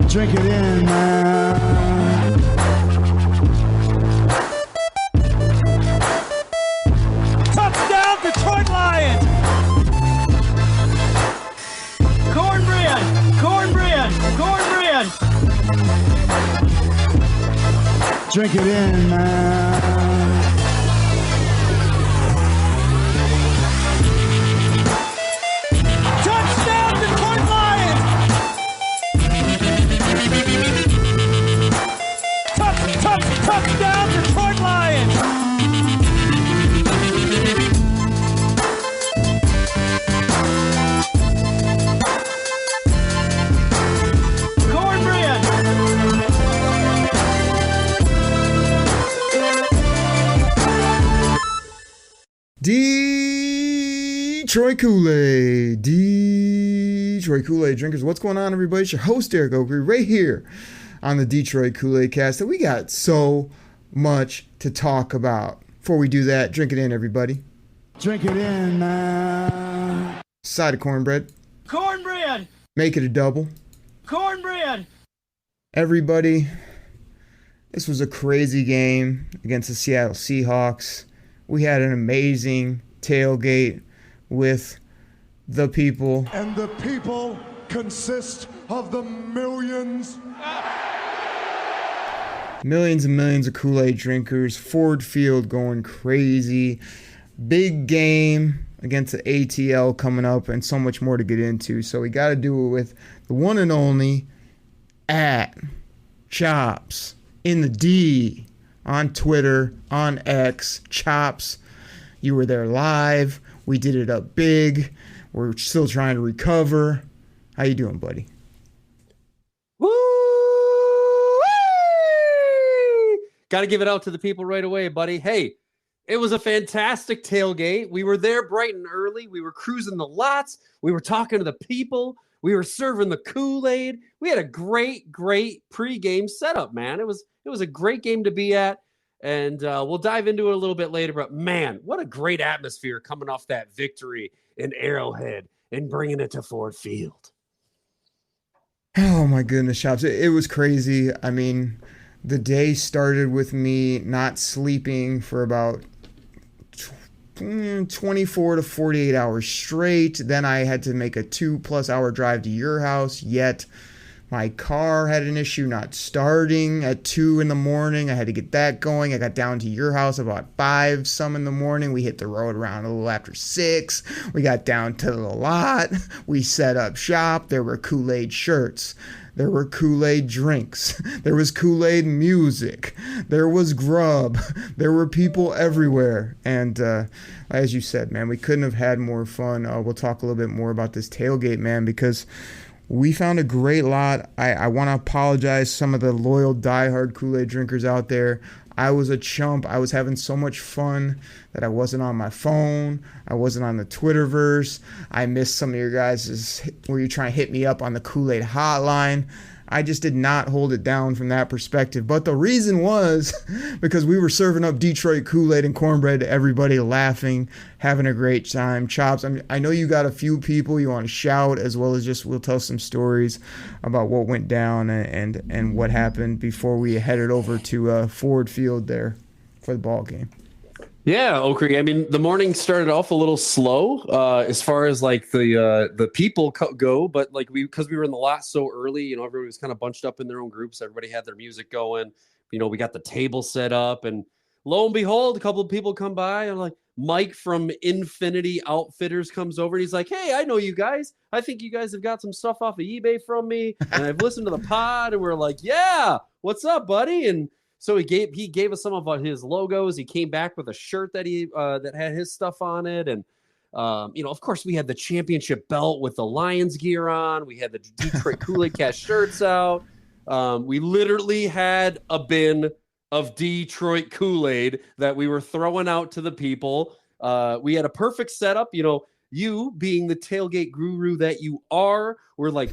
Drink it in, man. Touchdown, Detroit Lions! Cornbread! Cornbread! Cornbread! Drink it in, man. Touchdown, Detroit Lions! Touchdown, Detroit Lions! Cornbread! Detroit Koolaid. Detroit Koolaid drinkers. What's going on, everybody? It's your host, Eric Oakley, right here on the Detroit Koolaid Cast. And we got so much to talk about. Before we do that, drink it in, everybody. Drink it in, man. Side of cornbread. Cornbread! Make it a double. Cornbread! Everybody, this was a crazy game against the Seattle Seahawks. We had an amazing tailgate with the people. And the people consist of the millions. Millions and millions of Kool-Aid drinkers. Ford Field going crazy. Big game against the ATL coming up, and so much more to get into. So we got to do it with the one and only at Chops in the D on Twitter, on X. Chops, you were there live. We did it up big. We're still trying to recover. How you doing, buddy? Woo! Got to give it out to the people right away, buddy. Hey, it was a fantastic tailgate. We were there bright and early. We were cruising the lots. We were talking to the people. We were serving the Kool-Aid. We had a great pregame setup, man. It was a great game to be at, and we'll dive into it a little bit later. But man, what a great atmosphere coming off that victory in Arrowhead and bringing it to Ford Field. Oh my goodness, Chops. It was crazy. I mean, the day started with me not sleeping for about 24 to 48 hours straight. Then I had to make a 2+ hour drive to your house, yet my car had an issue not starting at 2 in the morning. I had to get that going. I got down to your house about 5 some in the morning. We hit the road around a little after 6. We got down to the lot. We set up shop. There were Kool-Aid shirts. There were Kool-Aid drinks. There was Kool-Aid music. There was grub. There were people everywhere. And as you said, man, we couldn't have had more fun. We'll talk a little bit more about this tailgate, man, because we found a great lot. I want to apologize to some of the loyal, diehard Kool-Aid drinkers out there. I was a chump. I was having so much fun that I wasn't on my phone. I wasn't on the Twitterverse. I missed some of your guys' where you trying to hit me up on the Kool-Aid hotline. I just did not hold it down from that perspective. But the reason was because we were serving up Detroit Kool-Aid and cornbread to everybody, laughing, having a great time. Chops, I know you got a few people you want to shout, as well as just we'll tell some stories about what went down and what happened before we headed over to Ford Field there for the ball game. Yeah, Okri. I mean, the morning started off a little slow as far as like the people go, but like because we were in the lot so early, you know, everybody was kind of bunched up in their own groups. Everybody had their music going. You know, we got the table set up, and lo and behold, a couple of people come by, and like Mike from Infinity Outfitters comes over, and he's like, "Hey, I know you guys. I think you guys have got some stuff off of eBay from me, and I've listened to the pod." And we're like, "Yeah, what's up, buddy?" And so he gave us some of his logos. He came back with a shirt that that had his stuff on it, and you know, of course, we had the championship belt with the Lions gear on. We had the Detroit Koolaid Cast shirts out. We literally had a bin of Detroit Kool-Aid that we were throwing out to the people. We had a perfect setup. You know, you being the tailgate guru that you are, we're like,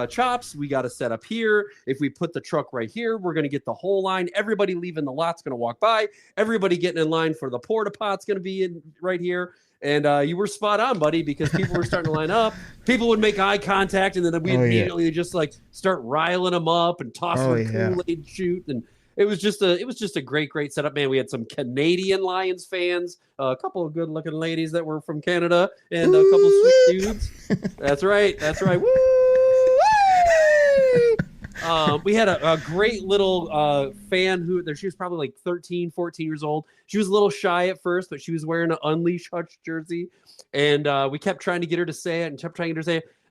Chops, we got to set up here. If we put the truck right here, we're going to get the whole line. Everybody leaving the lot's going to walk by. Everybody getting in line for the porta pot's going to be in right here. And you were spot on, buddy, because people were starting to line up. People would make eye contact, and then we immediately just like start riling them up and tossing Kool-Aid shoot. And it was just a great setup, man. We had some Canadian Lions fans, a couple of good-looking ladies that were from Canada, and a couple sweet dudes. That's right. Woo! We had a great little fan she was probably like 13, 14 years old. She was a little shy at first, but she was wearing an Unleash Hutch jersey. And we kept trying to get her to say it And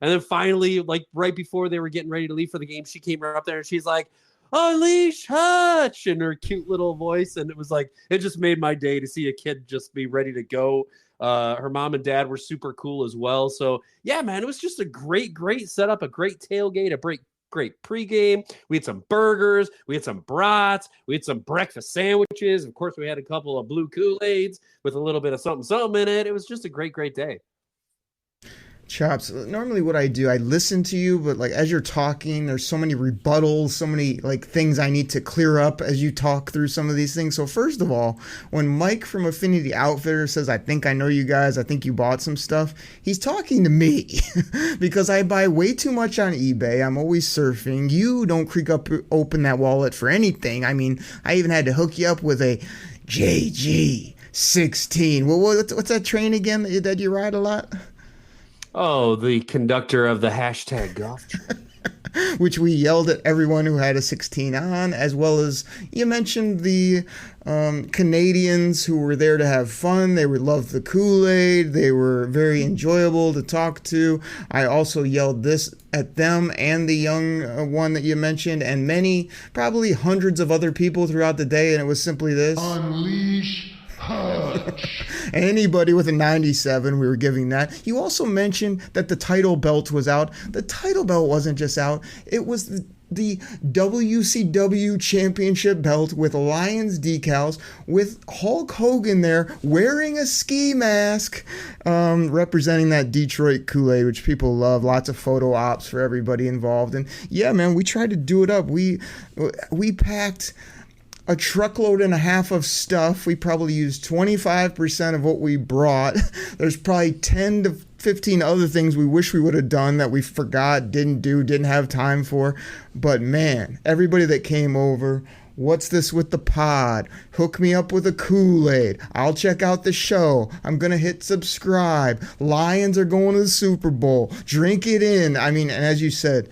then finally, like right before they were getting ready to leave for the game, she came right up there and she's like, Unleash Hutch, in her cute little voice. And it was like, it just made my day to see a kid just be ready to go. Her mom and dad were super cool as well. So yeah, man, it was just a great setup, a great tailgate, great pregame. We had some burgers, we had some brats, we had some breakfast sandwiches. Of course, we had a couple of blue Kool-Aids with a little bit of something in it. It was just a great day. Chops, normally what I do, I listen to you, but like as you're talking, there's so many rebuttals, so many like things I need to clear up as you talk through some of these things. So first of all, when Mike from Affinity Outfitter says, I think I know you guys, I think you bought some stuff, he's talking to me because I buy way too much on eBay. I'm always surfing. You don't open that wallet for anything. I mean, I even had to hook you up with a JG16. Well, what's that train again that you ride a lot? Oh, the conductor of the hashtag Goff train. Which we yelled at everyone who had a 16 on, as well as you mentioned the Canadians who were there to have fun. They would love the Kool-Aid. They were very enjoyable to talk to. I also yelled this at them and the young one that you mentioned, and many, probably hundreds of other people throughout the day, and it was simply this. Unleash Hutch. Anybody with a 97, we were giving that. You also mentioned that the title belt was out. The title belt wasn't just out. It was the WCW championship belt with Lions decals, with Hulk Hogan there wearing a ski mask, representing that Detroit Koolaid, which people love. Lots of photo ops for everybody involved. And yeah, man, we tried to do it up. We packed a truckload and a half of stuff. We probably used 25% of what we brought. There's probably 10 to 15 other things we wish we would have done that we forgot, didn't do, didn't have time for. But man, everybody that came over, what's this with the pod? Hook me up with a Kool-Aid. I'll check out the show. I'm going to hit subscribe. Lions are going to the Super Bowl. Drink it in. I mean, and as you said,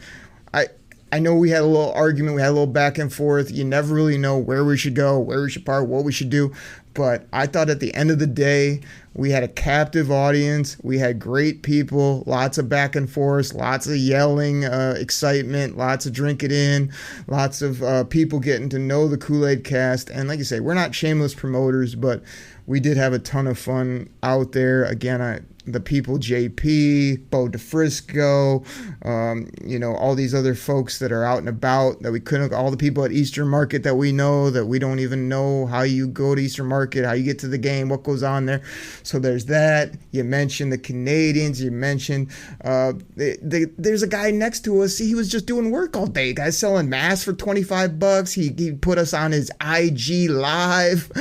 I know we had a little argument, we had a little back and forth. You never really know where we should go, where we should part, what we should do. But I thought at the end of the day, we had a captive audience. We had great people, lots of back and forth, lots of yelling, excitement, lots of drink it in, lots of people getting to know the Koolaid Cast. And like you say, we're not shameless promoters, but we did have a ton of fun out there. Again, the people, JP, Bo DeFrisco, all these other folks that are out and about that we couldn't, all the people at Eastern Market that we know that we don't even know how you go to Eastern Market, how you get to the game, what goes on there. So there's that. You mentioned the Canadians. You mentioned there's a guy next to us. He was just doing work all day. Guy's selling masks for $25. He put us on his IG live.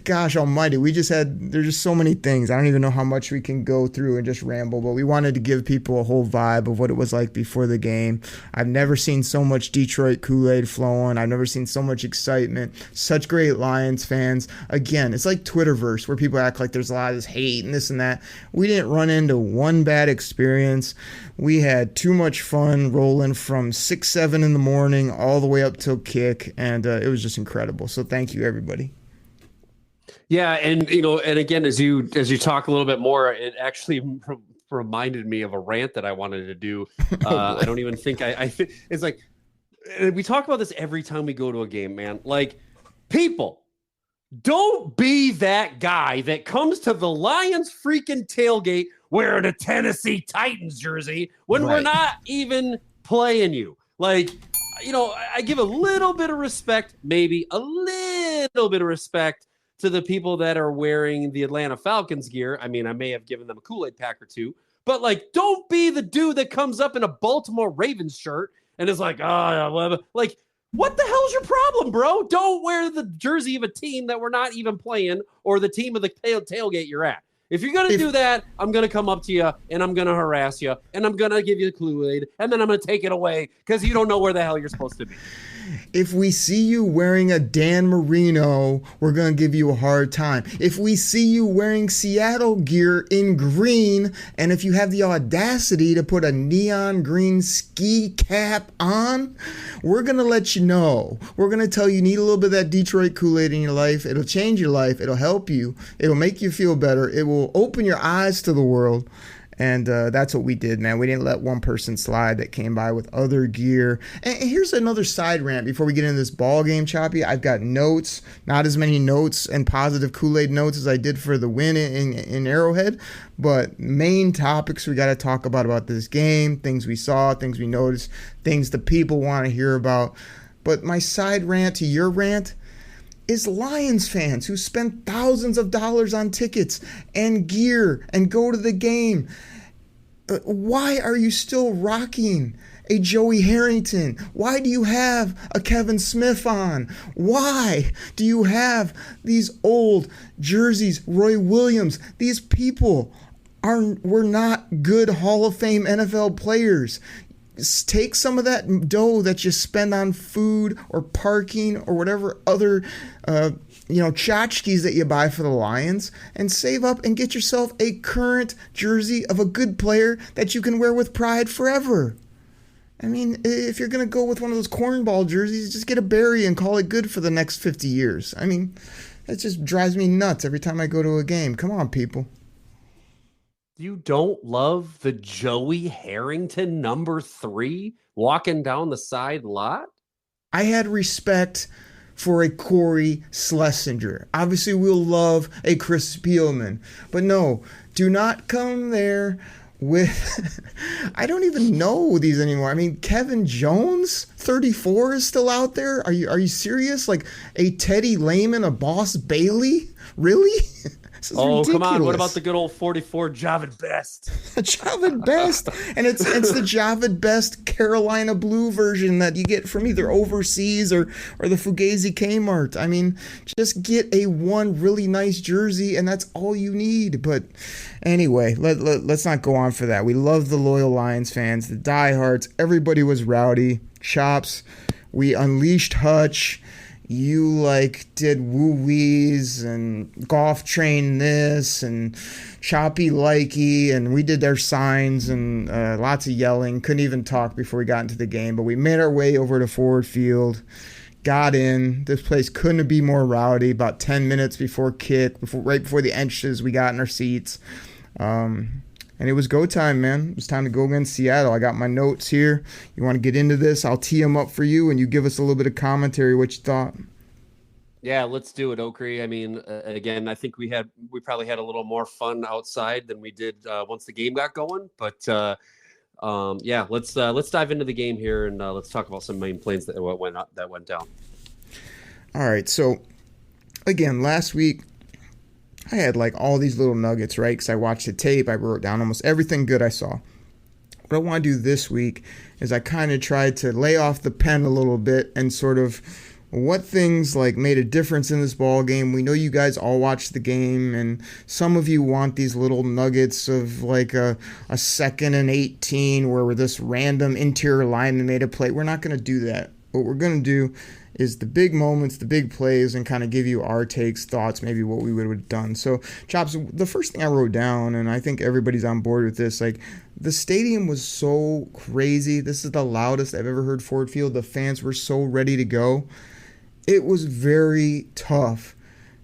Gosh almighty. There's just so many things. I don't even know how much we can go through and just ramble, but we wanted to give people a whole vibe of what it was like before the game. I've never seen so much Detroit Kool-Aid flowing. I've never seen so much excitement. Such great Lions fans. Again, it's like Twitterverse where people act like there's a lot of this hate and this and that. We didn't run into one bad experience. We had too much fun rolling from 6, 7 in the morning all the way up till kick, and it was just incredible. So thank you, everybody. Yeah, and and again, as you talk a little bit more, it actually reminded me of a rant that I wanted to do. I don't even think I think it's like we talk about this every time we go to a game, man. Like, people, don't be that guy that comes to the Lions freaking tailgate wearing a Tennessee Titans jersey when we're not even playing you. Like, I give a little bit of respect, maybe a little bit of respect to the people that are wearing the Atlanta Falcons gear. I mean, I may have given them a Kool-Aid pack or two, but like, don't be the dude that comes up in a Baltimore Ravens shirt and is like, like, what the hell's your problem, bro? Don't wear the jersey of a team that we're not even playing or the team of the tailgate you're at. If you're going to do that, I'm going to come up to you and I'm going to harass you and I'm going to give you the Kool-Aid and then I'm going to take it away because you don't know where the hell you're supposed to be. If we see you wearing a Dan Marino, we're going to give you a hard time. If we see you wearing Seattle gear in green, and if you have the audacity to put a neon green ski cap on, we're going to let you know. We're going to tell you need a little bit of that Detroit Kool-Aid in your life. It'll change your life. It'll help you. It'll make you feel better. It will open your eyes to the world. And that's what we did, man. We didn't let one person slide that came by with other gear. And here's another side rant before we get into this ball game, Choppy. I've got notes, not as many notes and positive Kool-Aid notes as I did for the win in Arrowhead, but main topics we got to talk about this game, things we saw, things we noticed, things the people want to hear about. But my side rant to your rant is Lions fans who spend thousands of dollars on tickets and gear and go to the game. Why are you still rocking a Joey Harrington? Why do you have a Kevin Smith on? Why do you have these old jerseys, Roy Williams? These people were not good Hall of Fame NFL players. Take some of that dough that you spend on food or parking or whatever other, tchotchkes that you buy for the Lions and save up and get yourself a current jersey of a good player that you can wear with pride forever. I mean, if you're going to go with one of those cornball jerseys, just get a Barry and call it good for the next 50 years. I mean, that just drives me nuts every time I go to a game. Come on, people. You don't love the Joey Harrington number 3 walking down the side lot? I had respect for a Corey Schlesinger. Obviously, we'll love a Chris Spielman. But no, do not come there with... I don't even know these anymore. I mean, Kevin Jones, 34, is still out there? Are you serious? Like a Teddy Lehman, a Boss Bailey? Really? Oh, ridiculous. Come on. What about the good old 44 Javid Best? Javid Best. And it's the Javid Best Carolina Blue version that you get from either overseas or the Fugazi Kmart. I mean, just get a one really nice jersey and that's all you need. But anyway, let's not go on for that. We love the loyal Lions fans, the diehards. Everybody was rowdy. Chops. We unleashed Hutch. You did woo-wees and Goff trained this and Choppy likey and we did their signs and lots of yelling. Couldn't even talk before we got into the game, but we made our way over to Ford Field, got in. This place couldn't be more rowdy. About 10 minutes before kick, right before the entrances, we got in our seats. And it was go time, man. It was time to go against Seattle. I got my notes here. You want to get into this? I'll tee them up for you, and you give us a little bit of commentary, what you thought. Yeah, let's do it, Okri. I mean, again, I think we probably had a little more fun outside than we did once the game got going. But yeah, let's dive into the game here and let's talk about some main plays that went down. All right. So again, last week, I had all these little nuggets, right? Because I watched the tape. I wrote down almost everything good I saw. What I want to do this week is I kind of tried to lay off the pen a little bit and sort of what things made a difference in this ball game. We know you guys all watched the game, and some of you want these little nuggets of a 2nd and 18 where this random interior lineman made a play. We're not going to do that. What we're going to do is the big moments, the big plays, and kind of give you our takes, thoughts, maybe what we would have done. So, Chops, the first thing I wrote down, and I think everybody's on board with this, the stadium was so crazy. This is the loudest I've ever heard Ford Field. The fans were so ready to go. It was very tough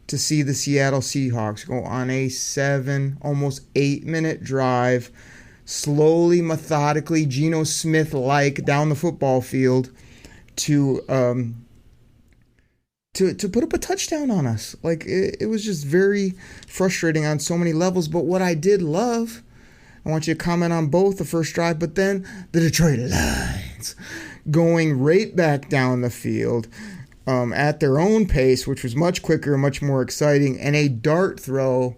to see the Seattle Seahawks go on a 7, almost 8-minute drive, slowly, methodically, Geno Smith-like down the football field to put up a touchdown on us. It was just very frustrating on so many levels. But what I did love, I want you to comment on both the first drive, but then the Detroit Lions going right back down the field at their own pace, which was much quicker, much more exciting, and a dart throw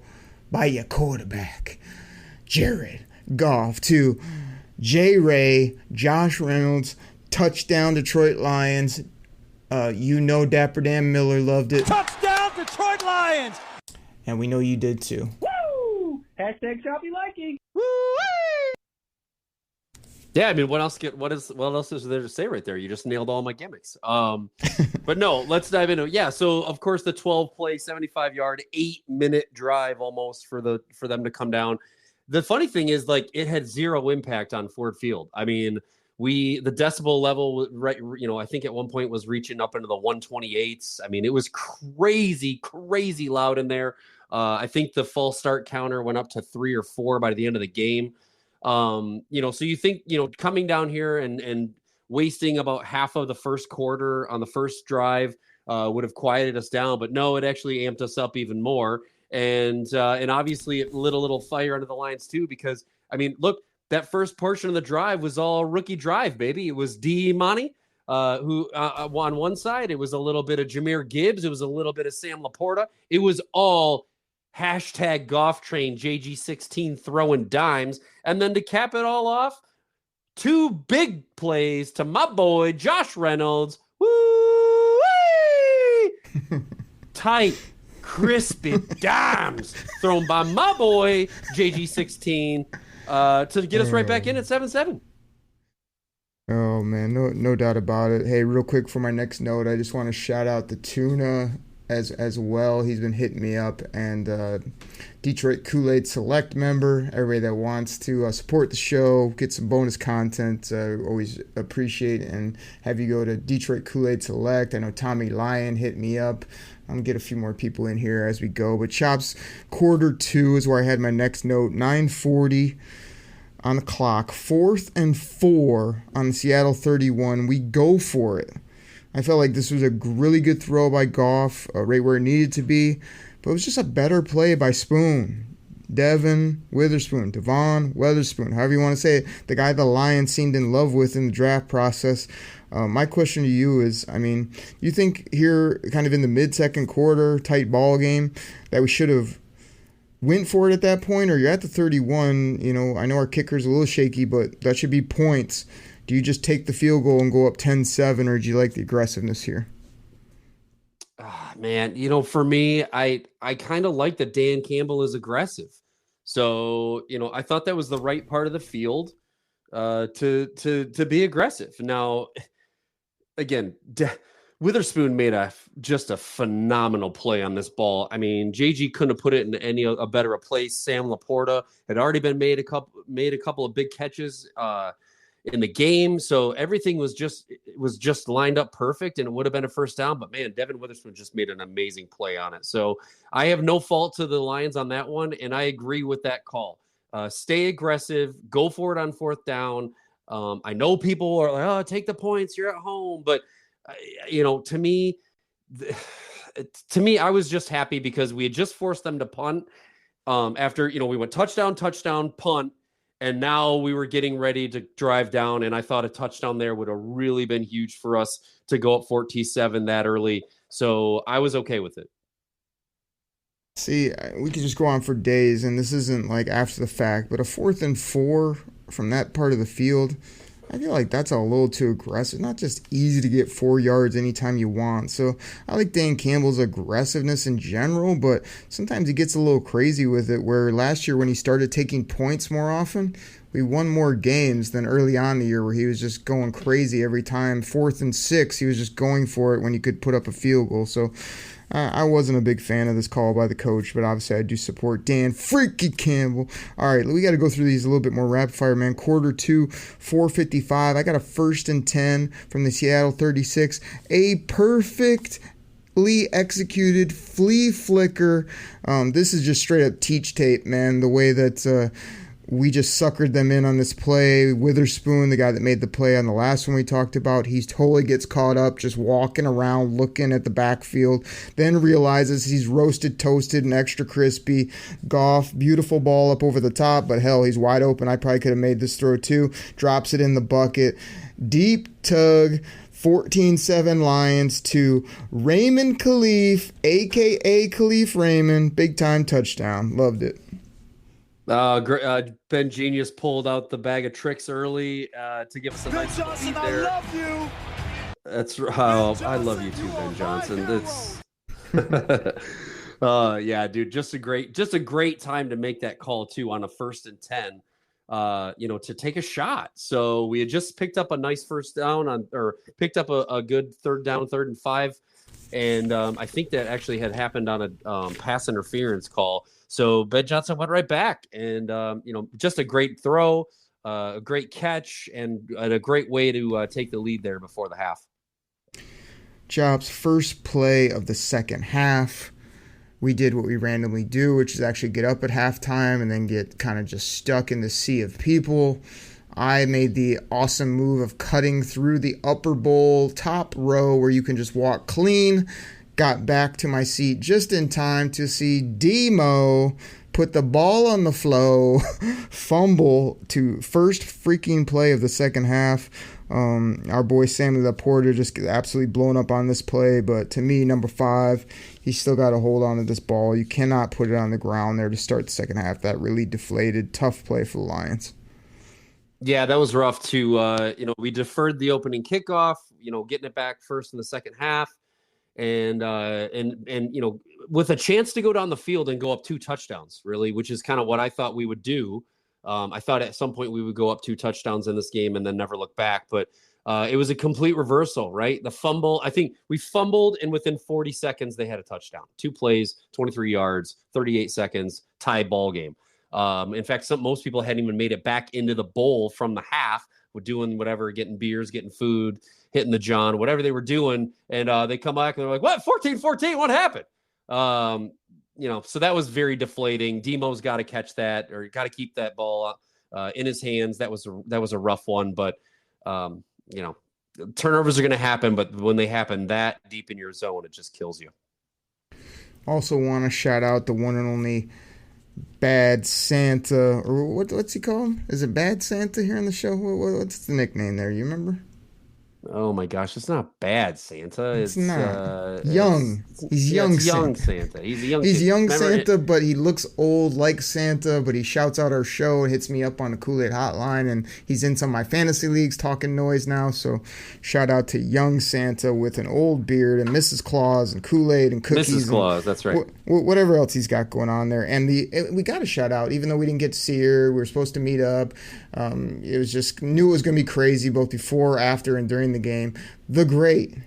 by your quarterback, Jared Goff, to J. Ray, Josh Reynolds, touchdown Detroit Lions. Dapper Dan Miller loved it. Touchdown, Detroit Lions! And we know you did too. Woo! Hashtag choppy liking. Yeah, I mean, what else is there to say right there? You just nailed all my gimmicks. But no, let's dive into it. Yeah, so of course the 12-play, 75-yard, 8-minute drive almost for them to come down. The funny thing is, like, it had zero impact on Ford Field. I mean, the decibel level, right? I think at one point was reaching up into the 128s. I mean, it was crazy loud in there. I think the false start counter went up to 3 or 4 by the end of the game. So you think, coming down here and wasting about half of the first quarter on the first drive would have quieted us down, but no, it actually amped us up even more. And obviously it lit a little fire under the lines too, because I mean, look, that first portion of the drive was all rookie drive, baby. It was D Money, who on one side, it was a little bit of Jahmyr Gibbs. It was a little bit of Sam Laporta. It was all hashtag Goff train JG16 throwing dimes. And then to cap it all off, 2 big plays to my boy, Josh Reynolds. Woo! Tight, crispy dimes thrown by my boy, JG16, to get us right back in at 7-7. Oh man, no doubt about it. Hey, real quick for my next note, I just want to shout out the Tuna as well. He's been hitting me up, and Detroit Koolaid Select member. Everybody that wants to support the show, get some bonus content, always appreciate and have you go to Detroit Koolaid Select. I know Tommy Lyon hit me up. I'm going to get a few more people in here as we go. But Chops, quarter 2 is where I had my next note. 9:40 on the clock. 4th and 4 on the Seattle 31. We go for it. I felt like this was a really good throw by Goff, right where it needed to be. But it was just a better play by Spoon. Devon Witherspoon, Devon Witherspoon, however you want to say it. The guy the Lions seemed in love with in the draft process. My question to you is, I mean, you think here, kind of in the mid-second quarter, tight ball game, that we should have went for it at that point? Or you're at the 31, I know our kicker's a little shaky, but that should be points. Do you just take the field goal and go up 10-7, or do you like the aggressiveness here? Man, for me, I kind of like that Dan Campbell is aggressive. So, I thought that was the right part of the field to be aggressive. Now, again, Witherspoon made just a phenomenal play on this ball. I mean, JG couldn't have put it in a better place. Sam Laporta had already been made a couple of big catches in the game, so everything was just lined up perfect, and it would have been a first down. But man, Devon Witherspoon just made an amazing play on it. So I have no fault to the Lions on that one, and I agree with that call. Stay aggressive, go for it on 4th down. I know people are like, "Oh, take the points, you're at home," but to me, I was just happy because we had just forced them to punt after we went touchdown, punt. And now we were getting ready to drive down, and I thought a touchdown there would have really been huge for us to go up 14-7 that early. So I was okay with it. See, we could just go on for days, and this isn't like after the fact, but a 4th and 4 from that part of the field, I feel like that's a little too aggressive. Not just easy to get 4 yards anytime you want. So I like Dan Campbell's aggressiveness in general, but sometimes he gets a little crazy with it, where last year when he started taking points more often, we won more games than early on in the year where he was just going crazy every time. 4th and 6, he was just going for it when he could put up a field goal. So I wasn't a big fan of this call by the coach, but obviously I do support Dan Freaky Campbell. All right, we got to go through these a little bit more rapid fire, man. Quarter 2, 4:55. I got a 1st and 10 from the Seattle 36. A perfectly executed flea flicker. This is just straight up teach tape, man. The way that we just suckered them in on this play. Witherspoon, the guy that made the play on the last one we talked about, he totally gets caught up just walking around looking at the backfield, then realizes he's roasted, toasted, and extra crispy. Goff, beautiful ball up over the top, but hell, he's wide open. I probably could have made this throw too. Drops it in the bucket. Deep tug. 14-7 Lions to Raymond Khalif, a.k.a. Khalif Raymond. Big time touchdown. Loved it. Ben Genius pulled out the bag of tricks early to give us a nice lead there. I love you. That's how I love you too, Ben Johnson. That's Yeah, dude, just a great time to make that call too on a 1st and 10. To take a shot. So we had just picked up a nice first down picked up a good 3rd down, 3rd and 5. And I think that actually had happened on a pass interference call. So Ben Johnson went right back, and just a great throw, a great catch, and a great way to take the lead there before the half. Jobs' first play of the second half. We did what we randomly do, which is actually get up at halftime and then get kind of just stuck in the sea of people. I made the awesome move of cutting through the upper bowl top row where you can just walk clean. Got back to my seat just in time to see Demo put the ball on the flow, fumble to first freaking play of the second half. Our boy Sammy Laporta just get absolutely blown up on this play, but to me, number 5, he's still got to hold on to this ball. You cannot put it on the ground there to start the second half. That really deflated. Tough play for the Lions. Yeah, that was rough too. We deferred the opening kickoff, getting it back first in the second half. And with a chance to go down the field and go up 2 touchdowns, really, which is kind of what I thought we would do. I thought at some point we would go up 2 touchdowns in this game and then never look back. But it was a complete reversal, right? The fumble, I think we fumbled, and within 40 seconds, they had a touchdown. 2 plays, 23 yards, 38 seconds, tie ball game. In fact, most people hadn't even made it back into the bowl from the half. We're doing whatever, getting beers, getting food, hitting the John, whatever they were doing. And they come back and they're like, what? 14-14? What happened? So that was very deflating. Demo's got to catch that, or got to keep that ball in his hands. That was a rough one, but turnovers are going to happen, but when they happen that deep in your zone, it just kills you. Also want to shout out the one and only Bad Santa, or what's he called? Is it Bad Santa here on the show? What's the nickname there? You remember? Oh my gosh, it's not Bad Santa. It's not young. He's young Santa. He's a young. He's young Santa, but he looks old like Santa. But he shouts out our show and hits me up on the Kool-Aid hotline, and he's in some of my fantasy leagues talking noise now. So shout out to young Santa with an old beard and Mrs. Claus and Kool-Aid and cookies. Mrs. Claus, that's right. Whatever else he's got going on there, and we got to shout out, even though we didn't get to see her. We were supposed to meet up. It was just knew it was going to be crazy both before, after, and during the game. The great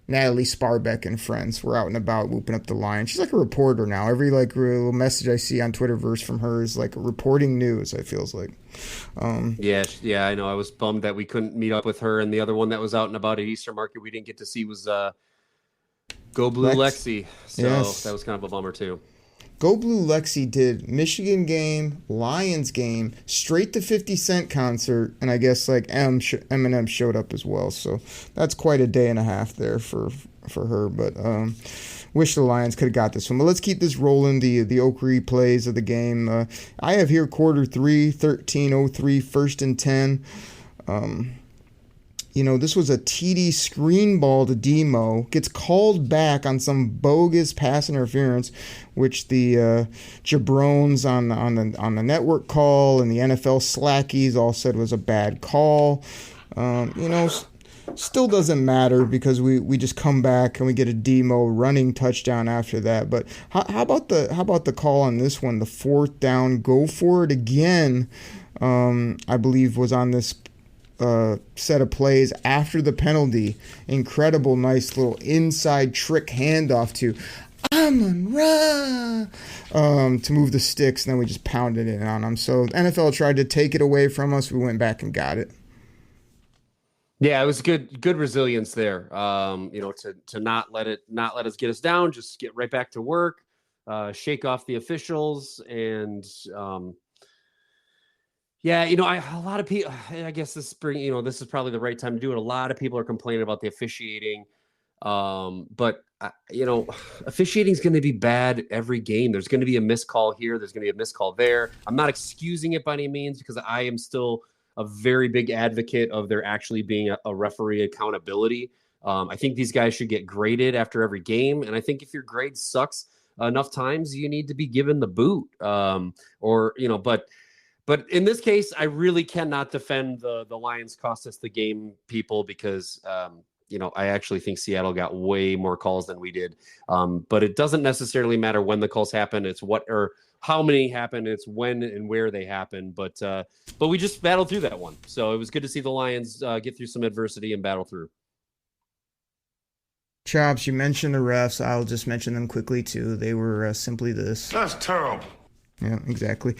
Natalie Sparbeck and friends were out and about whooping up the Lions. She's like a reporter now. Every little message I see on Twitterverse from her is like reporting news, it feels like. Yeah, I know. I was bummed that we couldn't meet up with her, and the other one that was out and about at Easter Market we didn't get to see was Go Blue Lexi. So yes. That was kind of a bummer too. Go Blue Lexi did Michigan game, Lions game, straight to 50 Cent concert, and I guess Eminem showed up as well. So that's quite a day and a half there for her. But wish the Lions could have got this one. But let's keep this rolling. The Oak replays of the game. I have here quarter 3, 13:03, 1st and 10. This was a TD screen ball to Demo, gets called back on some bogus pass interference, which the jabrones on the network call and the NFL slackies all said was a bad call. Still doesn't matter because we just come back and we get a Demo running touchdown after that. But how about the call on this one? The 4th down, go for it again. I believe was on this set of plays after the penalty. Incredible, nice little inside trick handoff to Amon-Ra to move the sticks, and then we just pounded it on them. So NFL tried to take it away from us. We went back and got it. Yeah, it was good resilience there. To not let us get us down, just get right back to work, shake off the officials, and a lot of people, I guess this spring, this is probably the right time to do it. A lot of people are complaining about the officiating. But officiating is going to be bad every game. There's going to be a missed call here. There's going to be a missed call there. I'm not excusing it by any means because I am still a very big advocate of there actually being a referee accountability. I think these guys should get graded after every game. And I think if your grade sucks enough times, you need to be given the boot. But in this case, I really cannot defend the Lions cost us the game people because, I actually think Seattle got way more calls than we did. But it doesn't necessarily matter when the calls happen. It's what or how many happen. It's when and where they happen. But we just battled through that one. So it was good to see the Lions get through some adversity and battle through. Chops, you mentioned the refs. I'll just mention them quickly too. They were simply this. That's terrible. Yeah, exactly.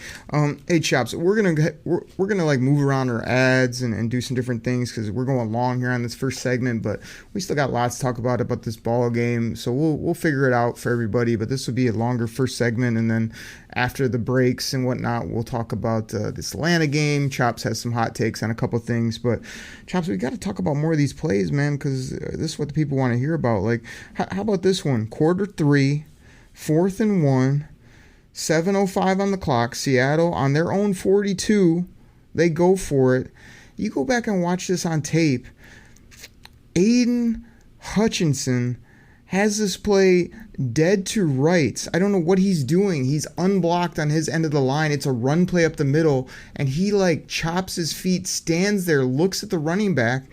Hey, Chops, we're gonna like move around our ads and do some different things because we're going long here on this first segment, but we still got lots to talk about this ball game. So we'll figure it out for everybody. But this will be a longer first segment, and then after the breaks and whatnot, we'll talk about this Atlanta game. Chops has some hot takes on a couple things, but Chops, we got to talk about more of these plays, man, because this is what the people want to hear about. Like, how about this one? Quarter 3, 4th and 1. 7:05 on the clock. Seattle on their own 42. They go for it. You go back and watch this on tape. Aiden Hutchinson has this play dead to rights. I don't know what he's doing. He's unblocked on his end of the line. It's a run play up the middle, and he like chops his feet, stands there, looks at the running back,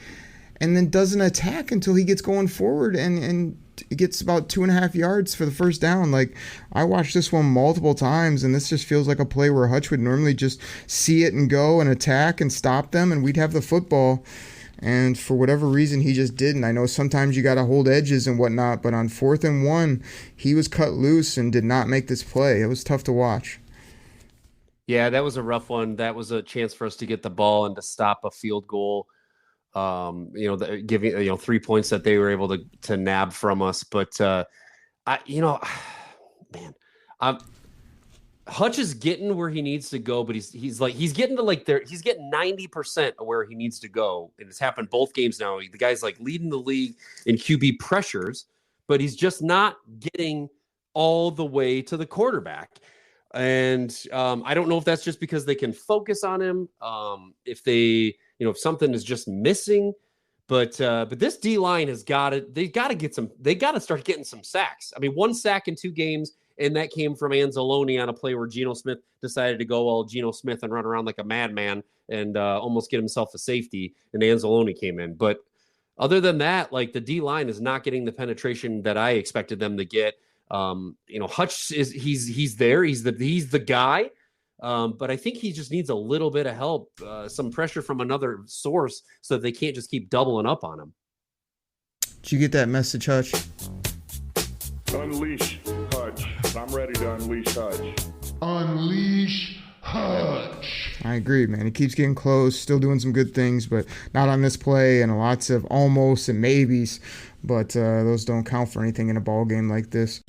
and then doesn't attack until he gets going forward and it gets about 2.5 yards for the first down. Like, I watched this one multiple times, and this just feels like a play where Hutch would normally just see it and go and attack and stop them, and we'd have the football. And for whatever reason, he just didn't. I know sometimes you got to hold edges and whatnot, but on 4th and 1, he was cut loose and did not make this play. It was tough to watch. Yeah, that was a rough one. That was a chance for us to get the ball and to stop a field goal. Giving 3 points that they were able to nab from us, but Hutch is getting where he needs to go, but he's getting to he's getting 90% of where he needs to go, and it's happened both games now. The guy's like leading the league in QB pressures, but he's just not getting all the way to the quarterback. And I don't know if that's just because they can focus on him, if something is just missing, but this D line they got to start getting some sacks. I mean, 1 sack in 2 games, and that came from Anzalone on a play where Geno Smith decided to go all Geno Smith and run around like a madman and almost get himself a safety, and Anzalone came in. But other than that, like, the D line is not getting the penetration that I expected them to get. Hutch he's there, he's the guy. But I think he just needs a little bit of help, some pressure from another source so that they can't just keep doubling up on him. Did you get that message, Hutch? Unleash Hutch. I'm ready to unleash Hutch. Unleash Hutch. I agree, man. He keeps getting close, still doing some good things, but not on this play, and lots of almost and maybes. But those don't count for anything in a ball game like this.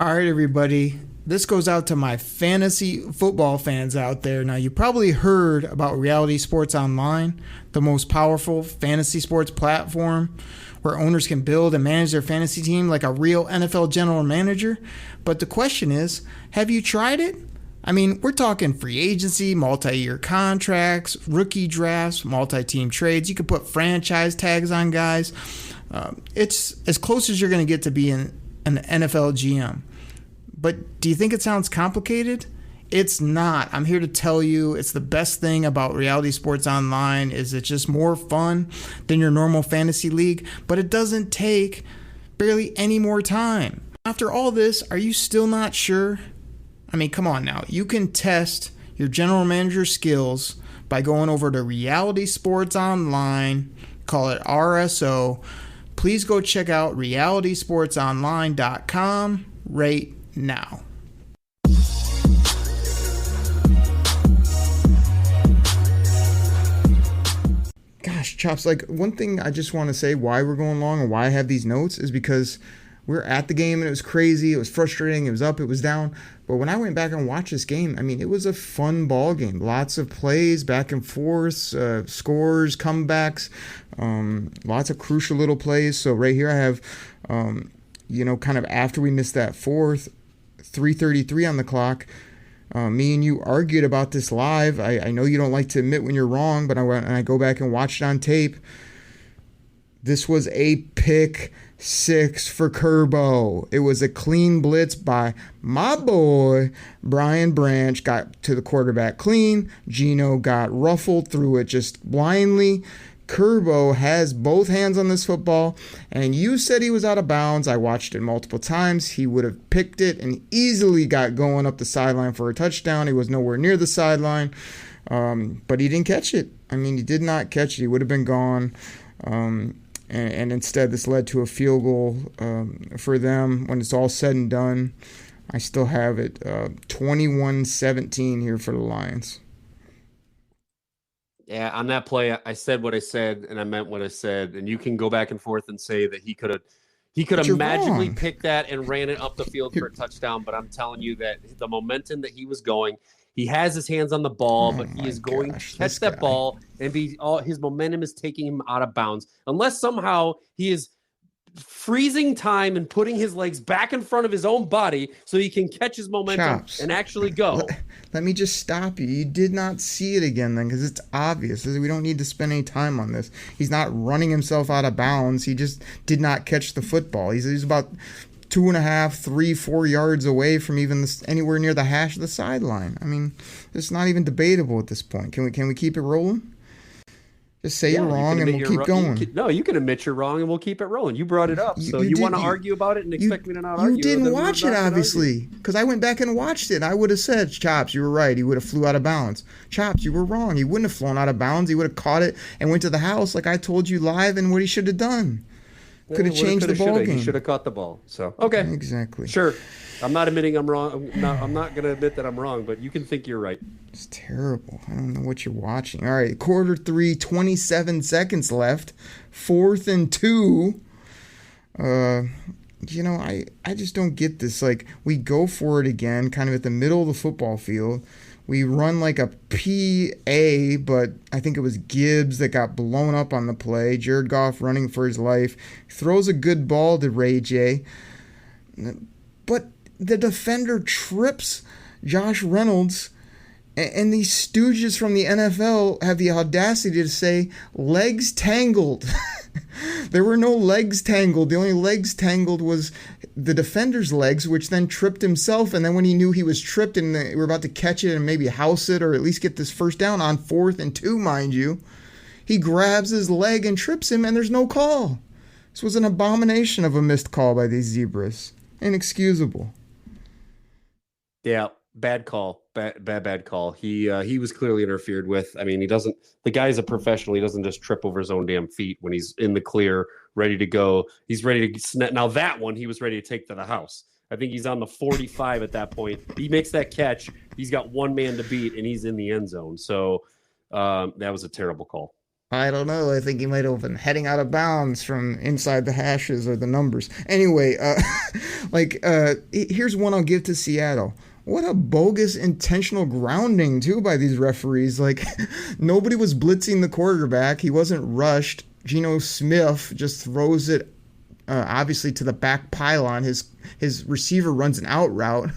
All right, everybody. This goes out to my fantasy football fans out there. Now, you probably heard about Reality Sports Online, the most powerful fantasy sports platform where owners can build and manage their fantasy team like a real NFL general manager. But the question is, have you tried it? I mean, we're talking free agency, multi-year contracts, rookie drafts, multi-team trades. You can put franchise tags on guys. It's as close as you're going to get to being an NFL GM. But do you think it sounds complicated? It's not. I'm here to tell you it's the best thing about Reality Sports Online is it's just more fun than your normal fantasy league, but it doesn't take barely any more time. After all this, are you still not sure? I mean, come on now. You can test your general manager skills by going over to Reality Sports Online, call it RSO. Please go check out realitysportsonline.com right now. Gosh, Chops, like, one thing I just want to say why we're going long and why I have these notes is because we're at the game and it was crazy, it was frustrating, it was up, it was down. But when I went back and watched this game, I mean, it was a fun ball game. Lots of plays, back and forth, scores, comebacks, lots of crucial little plays. So right here I have, kind of after we missed that fourth, 3:33 on the clock, me and you argued about this live. I know you don't like to admit when you're wrong, but I went and I go back and watched it on tape. This was a pick six for Kerbo. It was a clean blitz by my boy, Brian Branch. Got to the quarterback clean. Gino got ruffled, threw it just blindly. Kerbo has both hands on this football, and you said he was out of bounds. I watched it multiple times. He would have picked it and easily got going up the sideline for a touchdown. He was nowhere near the sideline, but he didn't catch it. I mean, he did not catch it. He would have been gone. And instead, this led to a field goal for them. When it's all said and done, I still have it 21-17 here for the Lions. Yeah, on that play, I said what I said, and I meant what I said. And you can go back and forth and say that he could have magically picked that and ran it up the field for a touchdown. But I'm telling you that the momentum that he was going, he has his hands on the ball, but he is going to catch that ball and his momentum is taking him out of bounds. Unless somehow he is freezing time and putting his legs back in front of his own body so he can catch his momentum and actually go. Let me just stop you. You did not see it again then, because it's obvious. We don't need to spend any time on this. He's not running himself out of bounds. He just did not catch the football. He's about 2.5, 3, 4 yards away from even anywhere near the hash of the sideline. I mean, it's not even debatable at this point. Can we keep it rolling? Just say you're wrong and we'll keep going. You can admit you're wrong and we'll keep it rolling. You brought it up. You want to argue about it and expect me to not argue? You didn't watch it, obviously, because I went back and watched it. I would have said, Chops, you were right. He would have flew out of bounds. Chops, you were wrong. He wouldn't have flown out of bounds. He would have caught it and went to the house like I told you live and what he should have done. Could have changed the ball game. He should have caught the ball. So, okay. Exactly. Sure. I'm not admitting I'm wrong. I'm not going to admit that I'm wrong, but you can think you're right. It's terrible. I don't know what you're watching. All right, quarter 3, 27 seconds left. 4th and 2. I just don't get this. Like, we go for it again, kind of at the middle of the football field. We run like a PA, but I think it was Gibbs that got blown up on the play. Jared Goff running for his life. Throws a good ball to Ray J. But the defender trips Josh Reynolds, and these stooges from the NFL have the audacity to say, legs tangled. There were no legs tangled. The only legs tangled was the defender's legs, which then tripped himself. And then when he knew he was tripped and we were about to catch it and maybe house it or at least get this first down on 4th and 2, mind you, he grabs his leg and trips him, and there's no call. This was an abomination of a missed call by these zebras. Inexcusable. Yeah, bad call. Bad call. He was clearly interfered with. I mean, the guy's a professional. He doesn't just trip over his own damn feet when he's in the clear, ready to go. He's ready to now that one he was ready to take to the house. I think he's on the 45 at that point. He makes that catch. He's got one man to beat and he's in the end zone. So that was a terrible call. I don't know. I think he might have been heading out of bounds from inside the hashes or the numbers. Anyway, here's one I'll give to Seattle. What a bogus intentional grounding, too, by these referees. Like, nobody was blitzing the quarterback. He wasn't rushed. Geno Smith just throws it, obviously, to the back pylon. His receiver runs an out route,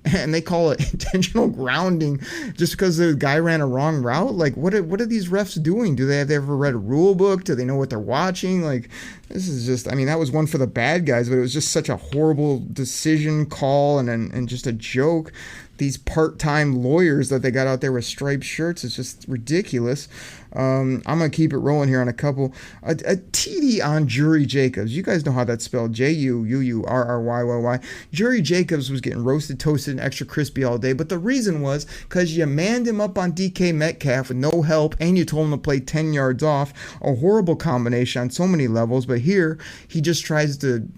and they call it intentional grounding just because the guy ran a wrong route. Like, what are these refs doing? Do they have ever read a rule book? Do they know what they're watching? Like, this is just, I mean, that was one for the bad guys, but it was just such a horrible decision call and just a joke. These part-time lawyers that they got out there with striped shirts, it's just ridiculous. I'm going to keep it rolling here on a couple. A TD on Jury Jacobs. You guys know how that's spelled. Juurryy. Jury Jacobs was getting roasted, toasted, and extra crispy all day, but the reason was because you manned him up on DK Metcalf with no help, and you told him to play 10 yards off. A horrible combination on so many levels, but here he just tries to,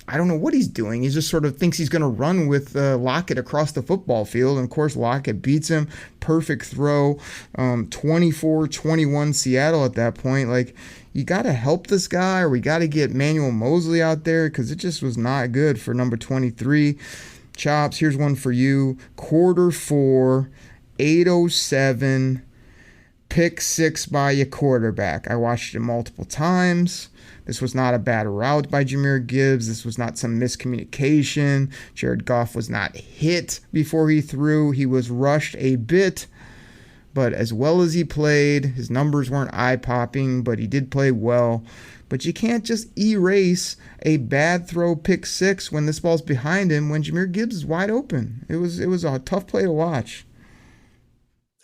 I don't know what he's doing. He just sort of thinks he's going to run with Lockett across the football field. And, of course, Lockett beats him. Perfect throw. 24-21 Seattle at that point. Like, you got to help this guy, or we got to get Manuel Mosley out there, because it just was not good for number 23. Chops, here's one for you. Quarter 4, 8:07, pick 6 by your quarterback. I watched it multiple times. This was not a bad route by Jahmyr Gibbs. This was not some miscommunication. Jared Goff was not hit before he threw. He was rushed a bit, But as well as he played, his numbers weren't eye-popping, but he did play well. But you can't just erase a bad throw pick six when this ball's behind him when Jahmyr Gibbs is wide open. It was a tough play to watch.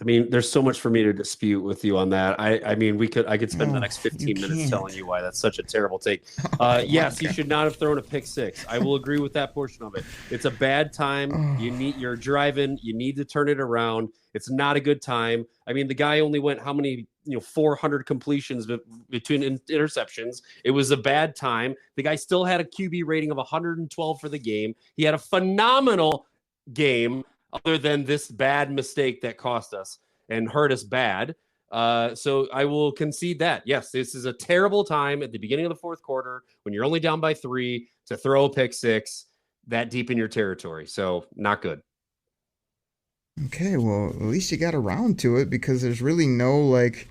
I mean, there's so much for me to dispute with you on that. I mean, I could spend the next 15 minutes telling you why that's such a terrible take. Yes, he should not have thrown a pick six. I will agree with that portion of it. It's a bad time. You're driving. You need to turn it around. It's not a good time. I mean, the guy only went how many, 400 completions between interceptions. It was a bad time. The guy still had a QB rating of 112 for the game. He had a phenomenal game, other than this bad mistake that cost us and hurt us bad. So I will concede that. Yes, this is a terrible time at the beginning of the fourth quarter when you're only down by 3 to throw a pick six that deep in your territory. So not good. Okay, well, at least you got around to it because there's really no, it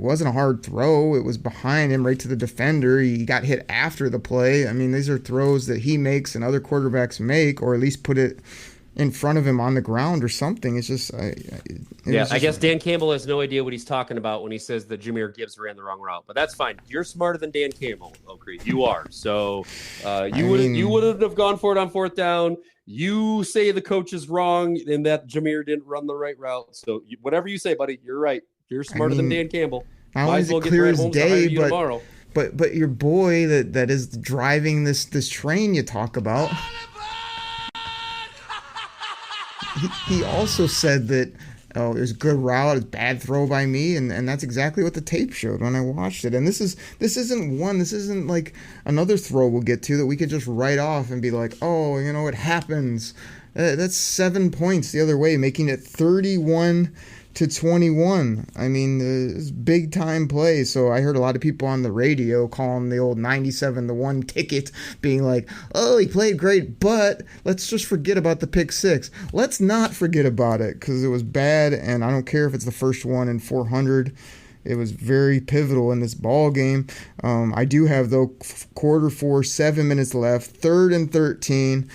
wasn't a hard throw. It was behind him right to the defender. He got hit after the play. I mean, these are throws that he makes and other quarterbacks make, or at least put it in front of him on the ground or something. It's just, I guess Dan Campbell has no idea what he's talking about when he says that Jahmyr Gibbs ran the wrong route, but that's fine. You're smarter than Dan Campbell, Oakley. You are. So you wouldn't have gone for it on fourth down. You say the coach is wrong and that Jahmyr didn't run the right route. So whatever you say, buddy, you're right. You're smarter than Dan Campbell. Not only is it clear as day, but your boy that is driving this train you talk about. He also said that it was a good route, it's a bad throw by me, and that's exactly what the tape showed when I watched it. And this isn't like another throw we'll get to that we could just write off and be like, oh, it happens. That's 7 points the other way, making it 31-21. I mean, it's big time play. So I heard a lot of people on the radio calling the old 97-1 ticket, being like, oh, he played great, but let's just forget about the pick six. Let's not forget about it because it was bad, and I don't care if it's the first one in 400. It was very pivotal in this ball game. I do have, though, quarter 4, 7 minutes left, 3rd and 13.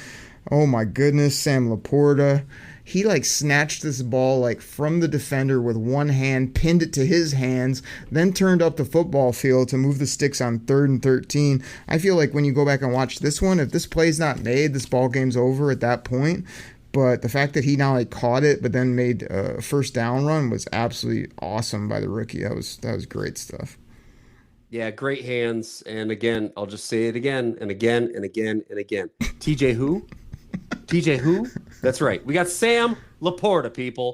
Oh my goodness, Sam Laporta. He snatched this ball from the defender with one hand, pinned it to his hands, then turned up the football field to move the sticks on 3rd and 13. I feel like when you go back and watch this one, if this play's not made, this ball game's over at that point. But the fact that he not only caught it, but then made a first down run was absolutely awesome by the rookie. That was great stuff. Yeah, great hands. And again, I'll just say it again and again and again and again. TJ who? TJ who? That's right. We got Sam Laporta, people.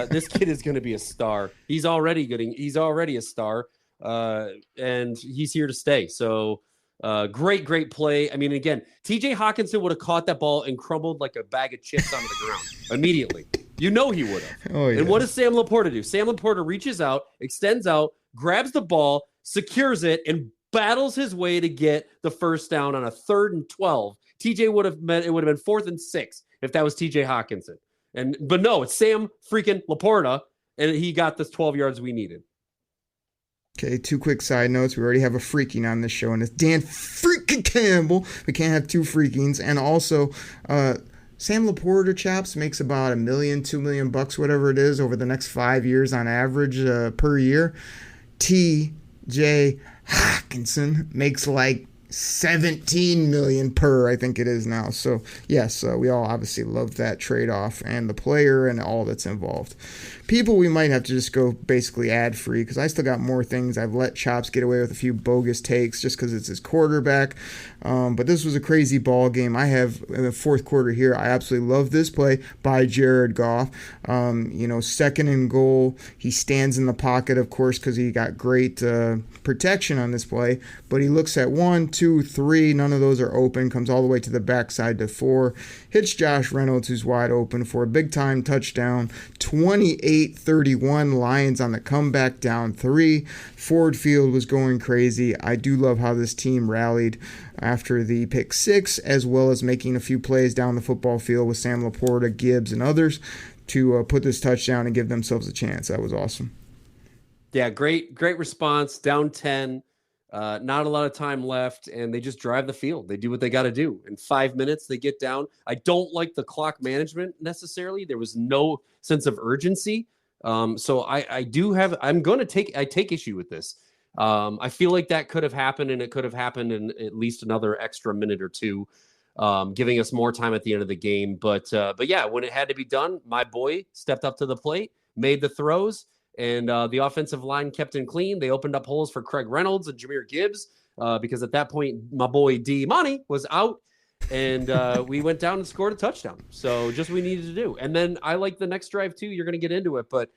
This kid is going to be a star. He's already a star, and he's here to stay. So great play. I mean, again, TJ Hawkinson would have caught that ball and crumbled like a bag of chips onto the ground immediately. He would have. Oh, yeah. And what does Sam Laporta do? Sam Laporta reaches out, extends out, grabs the ball, secures it, and battles his way to get the first down on a 3rd and 12. TJ would have been 4th and 6 if that was TJ Hawkinson. But no, it's Sam freaking Laporta, and he got this 12 yards we needed. Okay, 2 quick side notes. We already have a freaking on this show, and it's Dan freaking Campbell. We can't have 2 freakings. And also, Sam Laporta, chaps, makes about $1 million, $2 million bucks, whatever it is, over the next 5 years on average per year. TJ Hawkinson makes 17 million per, I think it is now. So yes, we all obviously love that trade-off and the player and all that's involved. People, we might have to just go basically ad-free because I still got more things. I've let Chops get away with a few bogus takes just because it's his quarterback. But this was a crazy ball game. I have in the fourth quarter here, I absolutely love this play by Jared Goff. 2nd and goal. He stands in the pocket, of course, because he got great protection on this play. But he looks at 1, 2, 3. None of those are open. Comes all the way to the backside to 4. Hits Josh Reynolds, who's wide open for a big-time touchdown. 28-31 Lions on the comeback, down 3. Ford Field was going crazy. I do love how this team rallied after the pick six, as well as making a few plays down the football field with Sam Laporta, Gibbs, and others to put this touchdown and give themselves a chance. That was awesome. Yeah, great response. Down 10. Not a lot of time left, and they just drive the field. They do what they got to do. In 5 minutes, they get down. I don't like the clock management necessarily. There was no sense of urgency. So I take issue with this. I feel like that could have happened, and it could have happened in at least another extra minute or two, giving us more time at the end of the game. But yeah, when it had to be done, my boy stepped up to the plate, made the throws, and the offensive line kept it clean. They opened up holes for Craig Reynolds and Jahmyr Gibbs because at that point, my boy D Money was out, and we went down and scored a touchdown. So just what we needed to do. And then I like the next drive too. You're going to get into it, but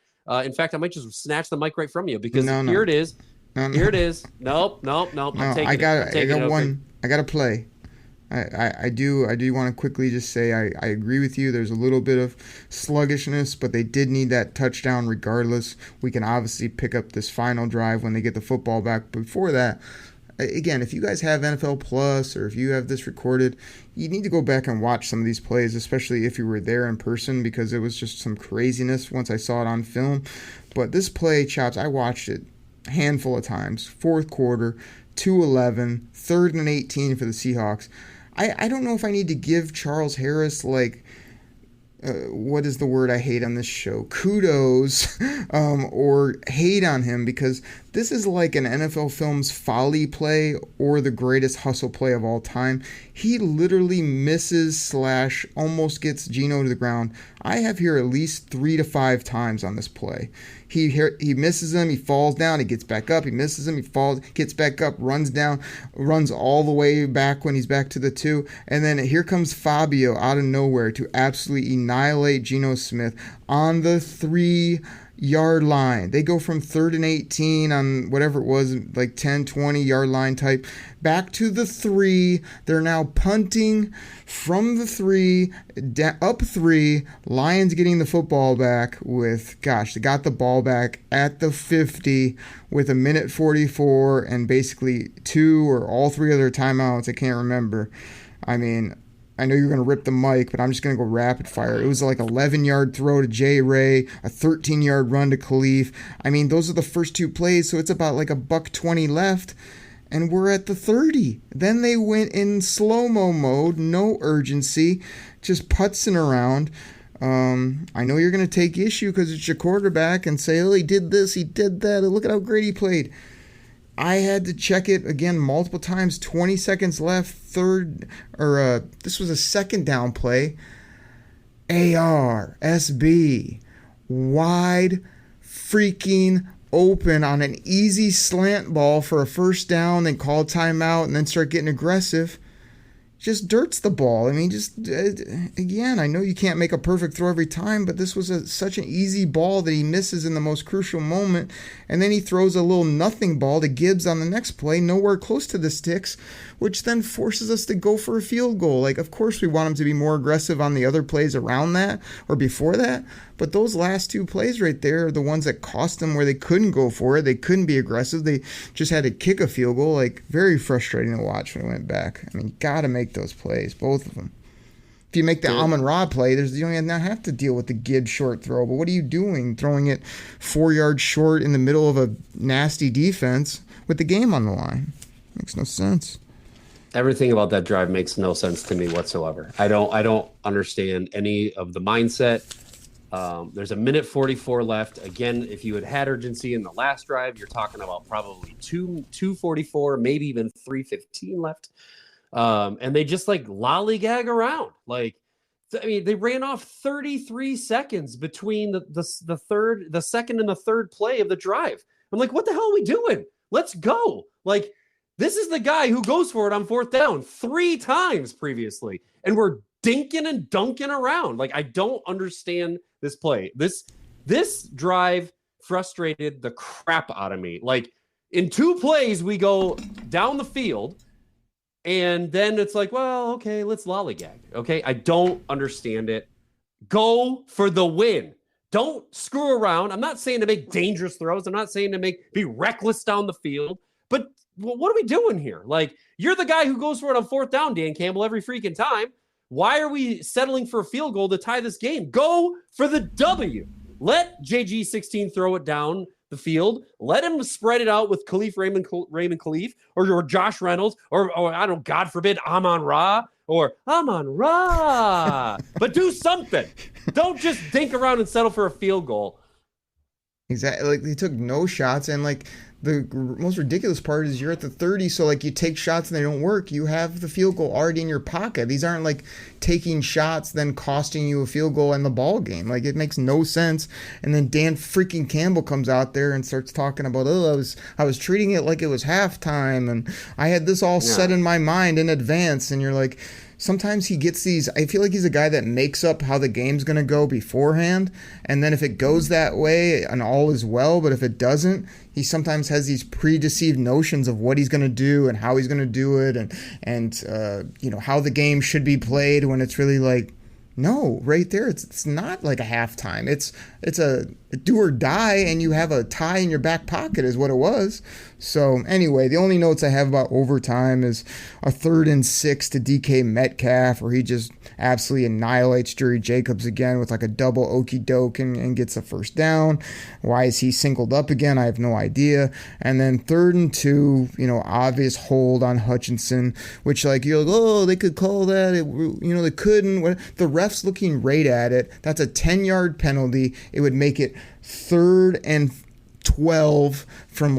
in fact, I might just snatch the mic right from you because here it is. Here it is. Nope. I got a play. I do want to quickly just say I agree with you. There's a little bit of sluggishness, but they did need that touchdown regardless. We can obviously pick up this final drive when they get the football back. Before that, again, if you guys have NFL Plus or if you have this recorded, you need to go back and watch some of these plays, especially if you were there in person, because it was just some craziness once I saw it on film. But this play, Chops, I watched it a handful of times. Fourth quarter, 2-11, 3rd and 18 for the Seahawks. I don't know if I need to give Charles Harris, what is the word I hate on this show? Kudos or hate on him, because this is like an NFL Films folly play or the greatest hustle play of all time. He literally misses / almost gets Geno to the ground. I have here at least 3 to 5 times on this play. He misses him, he falls down, he gets back up, he misses him, he falls, gets back up, runs down, runs all the way back when he's back to the 2, and then here comes Fabio out of nowhere to absolutely annihilate Geno Smith on the 3-yard line. They go from 3rd and 18 on whatever it was, like 10, 20-yard line type, back to the 3. They're now punting from the 3, up 3. Lions getting the football back they got the ball back at the 50 with 1:44 and basically 2 or all 3 other timeouts. I can't remember. I mean, I know you're going to rip the mic, but I'm just going to go rapid fire. It was like 11-yard throw to Jay Ray, a 13-yard run to Khalif. I mean, those are the first 2 plays, so it's about like $1:20 left, and we're at the 30. Then they went in slow-mo mode, no urgency, just putzing around. I know you're going to take issue because it's your quarterback and say, oh, he did this, he did that, look at how great he played. I had to check it again multiple times. 20 seconds left. This was a second down play. AR, SB, wide freaking open on an easy slant ball for a first down, then call timeout, and then start getting aggressive. Just dirts the ball. I mean, again, I know you can't make a perfect throw every time, but this was such an easy ball that he misses in the most crucial moment. And then he throws a little nothing ball to Gibbs on the next play, nowhere close to the sticks, which then forces us to go for a field goal. Like, of course, we want him to be more aggressive on the other plays around that or before that. But those last 2 plays right there are the ones that cost them, where they couldn't go for it. They couldn't be aggressive. They just had to kick a field goal. Like, very frustrating to watch when I went back. I mean, got to make those plays, both of them. If you make the Amon-Ra play, you don't even have to deal with the Gibbs short throw. But what are you doing, throwing it 4 yards short in the middle of a nasty defense with the game on the line? Makes no sense. Everything about that drive makes no sense to me whatsoever. I don't understand any of the mindset. There's 1:44 left. Again, if you had urgency in the last drive, you're talking about probably 2:44, maybe even 3:15 left. And they just lollygag around. They ran off 33 seconds between the second and the third play of the drive. I'm like, what the hell are we doing? Let's go. This is the guy who goes for it on 4th down 3 times previously, and we're dinking and dunking around. I don't understand this play. This drive frustrated the crap out of me. In 2 plays, we go down the field, and then it's well, okay, let's lollygag. Okay, I don't understand it. Go for the win. Don't screw around. I'm not saying to make dangerous throws. I'm not saying to be reckless down the field. But what are we doing here? You're the guy who goes for it on 4th down, Dan Campbell, every freaking time. Why are we settling for a field goal to tie this game? Go for the W. Let JG16 throw it down the field. Let him spread it out with Raymond Khalif or Josh Reynolds or I don't know, God forbid, Amon-Ra or Amon-Ra. But do something. Don't just dink around and settle for a field goal. Exactly. Like, they took no shots, and like the most ridiculous part is you're at the 30, so like you take shots and they don't work. You have the field goal already in your pocket. These aren't like taking shots then costing you a field goal in the ball game. Like, it makes no sense. And then Dan freaking Campbell comes out there and starts talking about, I was treating it like it was halftime, and I had this all set in my mind in advance. And you're like, sometimes he gets these, I feel like he's a guy that makes up how the game's going to go beforehand, and then if it goes that way, and all is well, but if it doesn't, he sometimes has these predeceived notions of what he's going to do and how he's going to do it, and how the game should be played, when it's really like, no, right there, it's not like a halftime. It's a do or die, and you have a tie in your back pocket is what it was. So anyway, the only notes I have about overtime is a 3rd and 6 to DK Metcalf, where he just absolutely annihilates Jerry Jacobs again with like a double okey doke and gets a first down. Why is he singled up again? I have no idea. And then 3rd and 2, obvious hold on Hutchinson, which like you're like, oh, they could call that. They couldn't. The ref's looking right at it. That's a 10-yard penalty. It would make it 3rd and 12 from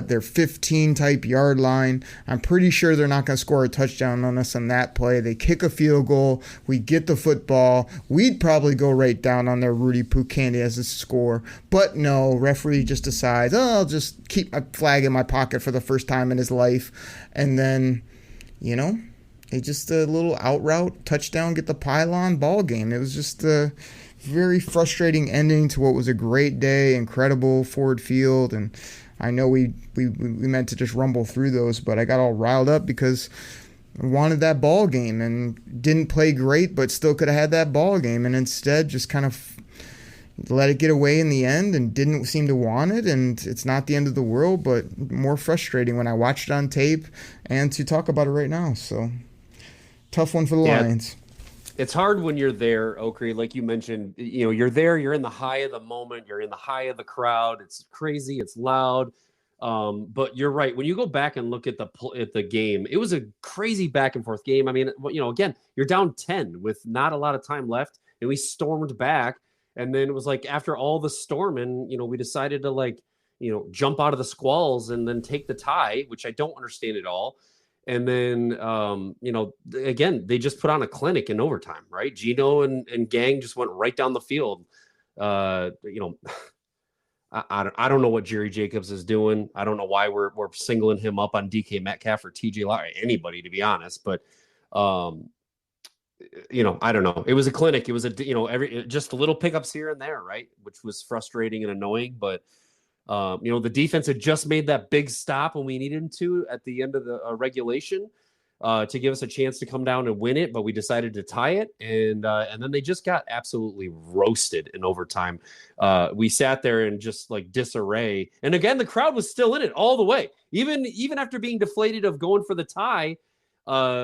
their 15 type yard line. I'm pretty sure they're not going to score a touchdown on us on that play. They kick a field goal. We get the football. We'd probably go right down on their Rudy Poo Candy as a score. But no, referee just decides, I'll just keep my flag in my pocket for the first time in his life. And then, it's just a little out route, touchdown, get the pylon, ball game. It was just very frustrating ending to what was a great day, incredible Ford Field, and I know we meant to just rumble through those, but I got all riled up because I wanted that ball game and didn't play great, but still could have had that ball game, and instead just kind of let it get away in the end and didn't seem to want it. And it's not the end of the world, but more frustrating when I watched it on tape and to talk about it right now. So tough one for the Lions. It's hard when you're there, Okri, like you mentioned, you're there, you're in the high of the moment, you're in the high of the crowd. It's crazy, it's loud. But you're right. When you go back and look at the game, it was a crazy back and forth game. I mean, again, you're down 10 with not a lot of time left, and we stormed back. And then it was like after all the storming, we decided to jump out of the squalls and then take the tie, which I don't understand at all. And then, again, they just put on a clinic in overtime, right? Gino and gang just went right down the field. I don't know what Jerry Jacobs is doing. I don't know why we're singling him up on DK Metcalf or TJ Locke, anybody, to be honest. But, I don't know. It was a clinic. It was just a little pickups here and there, right? Which was frustrating and annoying, but the defense had just made that big stop when we needed them to at the end of the regulation to give us a chance to come down and win it, but we decided to tie it, and then they just got absolutely roasted in overtime. We sat there in just disarray, and again, the crowd was still in it all the way, even after being deflated of going for the tie.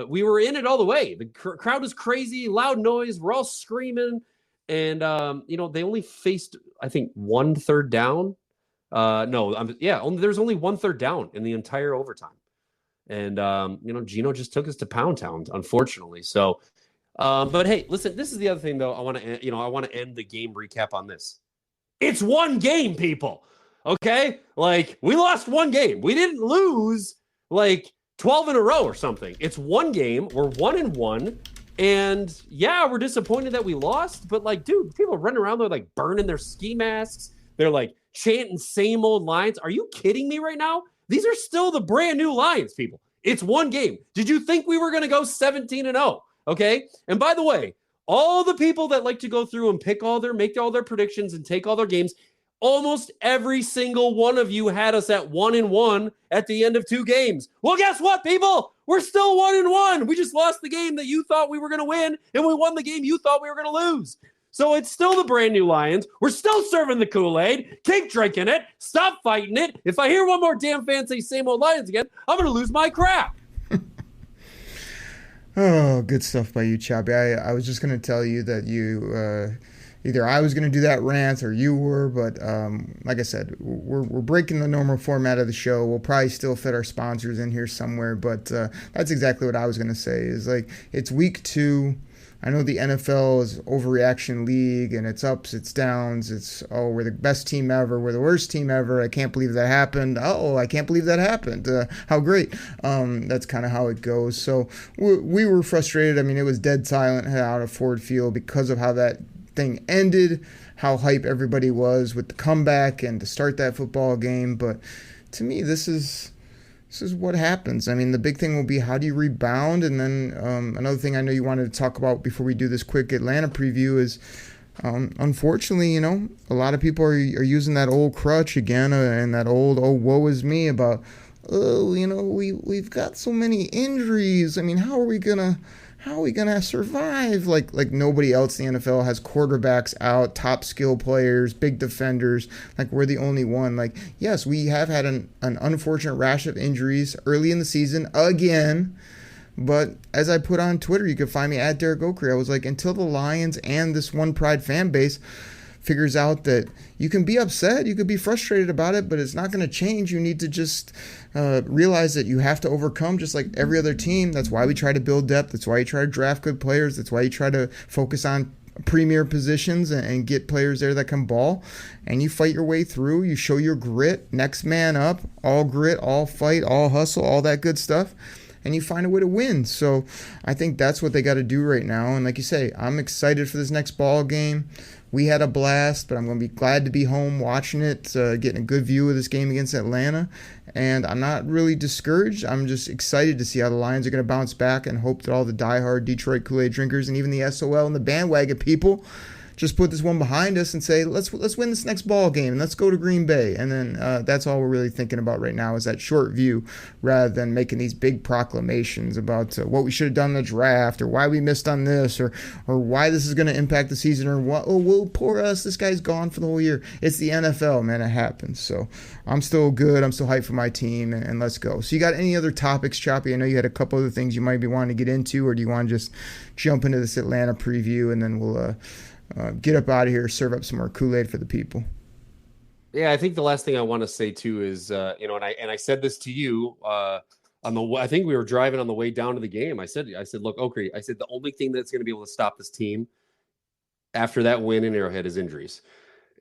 We were in it all the way. The crowd was crazy, loud noise. We're all screaming, and they only faced, I think, 1 third down. There's only 1 third down in the entire overtime. And, Gino just took us to Pound Town, unfortunately. So, but hey, listen, this is the other thing though. I want to end the game recap on this. It's one game, people. Okay. We lost one game. We didn't lose 12 in a row or something. It's one game. We're 1-1. And yeah, we're disappointed that we lost, but dude, people are running around there burning their ski masks. They're chanting same old lines. Are you kidding me right now? These are still the brand new Lions, people. It's one game. Did you think we were going to go 17-0? Okay. And by the way, all the people that like to go through and make all their predictions and take all their games, almost every single one of you had us at 1-1 at the end of 2 games. Well, guess what, people? We're still 1-1. We just lost the game that you thought we were going to win, and we won the game you thought we were going to lose. So it's still the brand new Lions. We're still serving the Kool-Aid. Keep drinking it. Stop fighting it. If I hear one more damn fan say same old Lions again, I'm going to lose my crap. Oh, good stuff by you, Choppy. I was just going to tell you that either I was going to do that rant or you were, but like I said, we're breaking the normal format of the show. We'll probably still fit our sponsors in here somewhere, but that's exactly what I was going to say. Is like, it's week 2. I know the NFL is overreaction league, and it's ups, it's downs. It's, oh, we're the best team ever, we're the worst team ever. I can't believe that happened. Oh, I can't believe that happened. How great. That's kind of how it goes. So we were frustrated. I mean, it was dead silent out of Ford Field because of how that thing ended, how hype everybody was with the comeback and to start that football game. But to me, this is what happens. I mean, the big thing will be, how do you rebound? And then another thing I know you wanted to talk about before we do this quick Atlanta preview is, unfortunately, you know, a lot of people are using that old crutch again, and that old, oh, woe is me about, oh, you know, we've got so many injuries. I mean, how are we gonna survive? Like nobody else in the NFL has quarterbacks out, top skill players, big defenders. Like, we're the only one. Like, yes, we have had an unfortunate rash of injuries early in the season again. But as I put on Twitter, you can find me at Derek Oakley. I was like, until the Lions and this One Pride fan base figures out that you can be upset, you could be frustrated about it, but it's not going to change. You need to just realize that you have to overcome, just like every other team. That's why we try to build depth. That's why you try to draft good players. That's why you try to focus on premier positions and get players there that can ball. And you fight your way through. You show your grit, next man up, all grit, all fight, all hustle, all that good stuff. And you find a way to win. So I think that's what they got to do right now. And like you say, I'm excited for this next ball game. We had a blast, but I'm going to be glad to be home watching it, getting a good view of this game against Atlanta. And I'm not really discouraged. I'm just excited to see how the Lions are going to bounce back, and hope that all the diehard Detroit Koolaid drinkers and even the SOL and the bandwagon people just put this one behind us and say, let's win this next ball game and let's go to Green Bay. And then that's all we're really thinking about right now, is that short view, rather than making these big proclamations about what we should have done in the draft, or why we missed on this, or why this is going to impact the season, or what, oh, well, poor us, this guy's gone for the whole year. It's the NFL, man. It happens. So I'm still good. I'm still hyped for my team, and let's go. So you got any other topics, Choppy? I know you had a couple other things you might be wanting to get into, or do you want to just jump into this Atlanta preview, and then we'll get up out of here, serve up some more Kool-Aid for the people? Yeah, I think the last thing I want to say too is, and I said this to you I think we were driving on the way down to the game. I said, look, Oakley, I said the only thing that's going to be able to stop this team after that win in Arrowhead is injuries.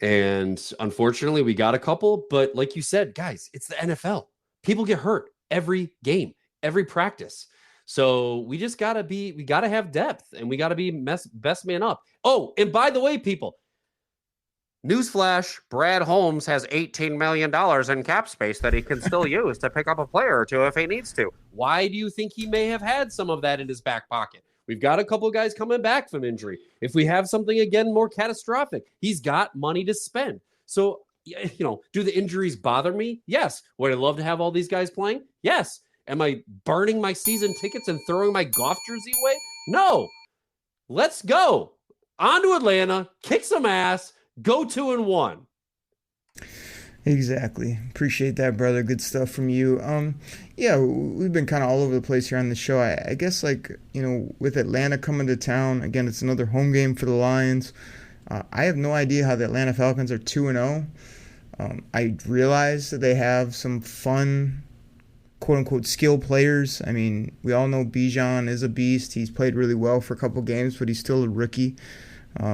And unfortunately, we got a couple. But like you said, guys, it's the NFL. People get hurt every game, every practice. So we just got to have depth, and we got to be best man up. Oh, and by the way, people, newsflash, Brad Holmes has $18 million in cap space that he can still use to pick up a player or two if he needs to. Why do you think he may have had some of that in his back pocket? We've got a couple guys coming back from injury. If we have something, again, more catastrophic, he's got money to spend. So, do the injuries bother me? Yes. Would I love to have all these guys playing? Yes. Am I burning my season tickets and throwing my Goff jersey away? No. Let's go. On to Atlanta, kick some ass, go 2-1. Exactly. Appreciate that, brother. Good stuff from you. Yeah, we've been kind of all over the place here on the show. I guess, with Atlanta coming to town, again, it's another home game for the Lions. I have no idea how the Atlanta Falcons are 2-0. I realize that they have some fun, quote-unquote, skill players. I mean, we all know Bijan is a beast. He's played really well for a couple games, but he's still a rookie.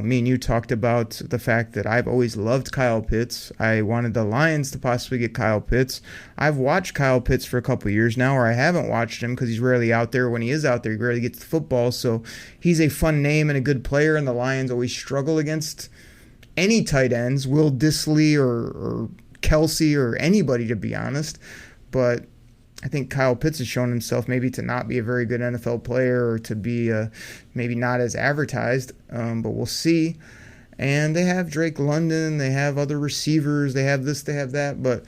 Me and you talked about the fact that I've always loved Kyle Pitts. I wanted the Lions to possibly get Kyle Pitts. I've watched Kyle Pitts for a couple years now, or I haven't watched him because he's rarely out there. When he is out there, he rarely gets the football. So he's a fun name and a good player, and the Lions always struggle against any tight ends, Will Dissly or Kelsey or anybody, to be honest. But I think Kyle Pitts has shown himself maybe to not be a very good NFL player, or to be maybe not as advertised, but we'll see. And they have Drake London, they have other receivers, they have this, they have that, but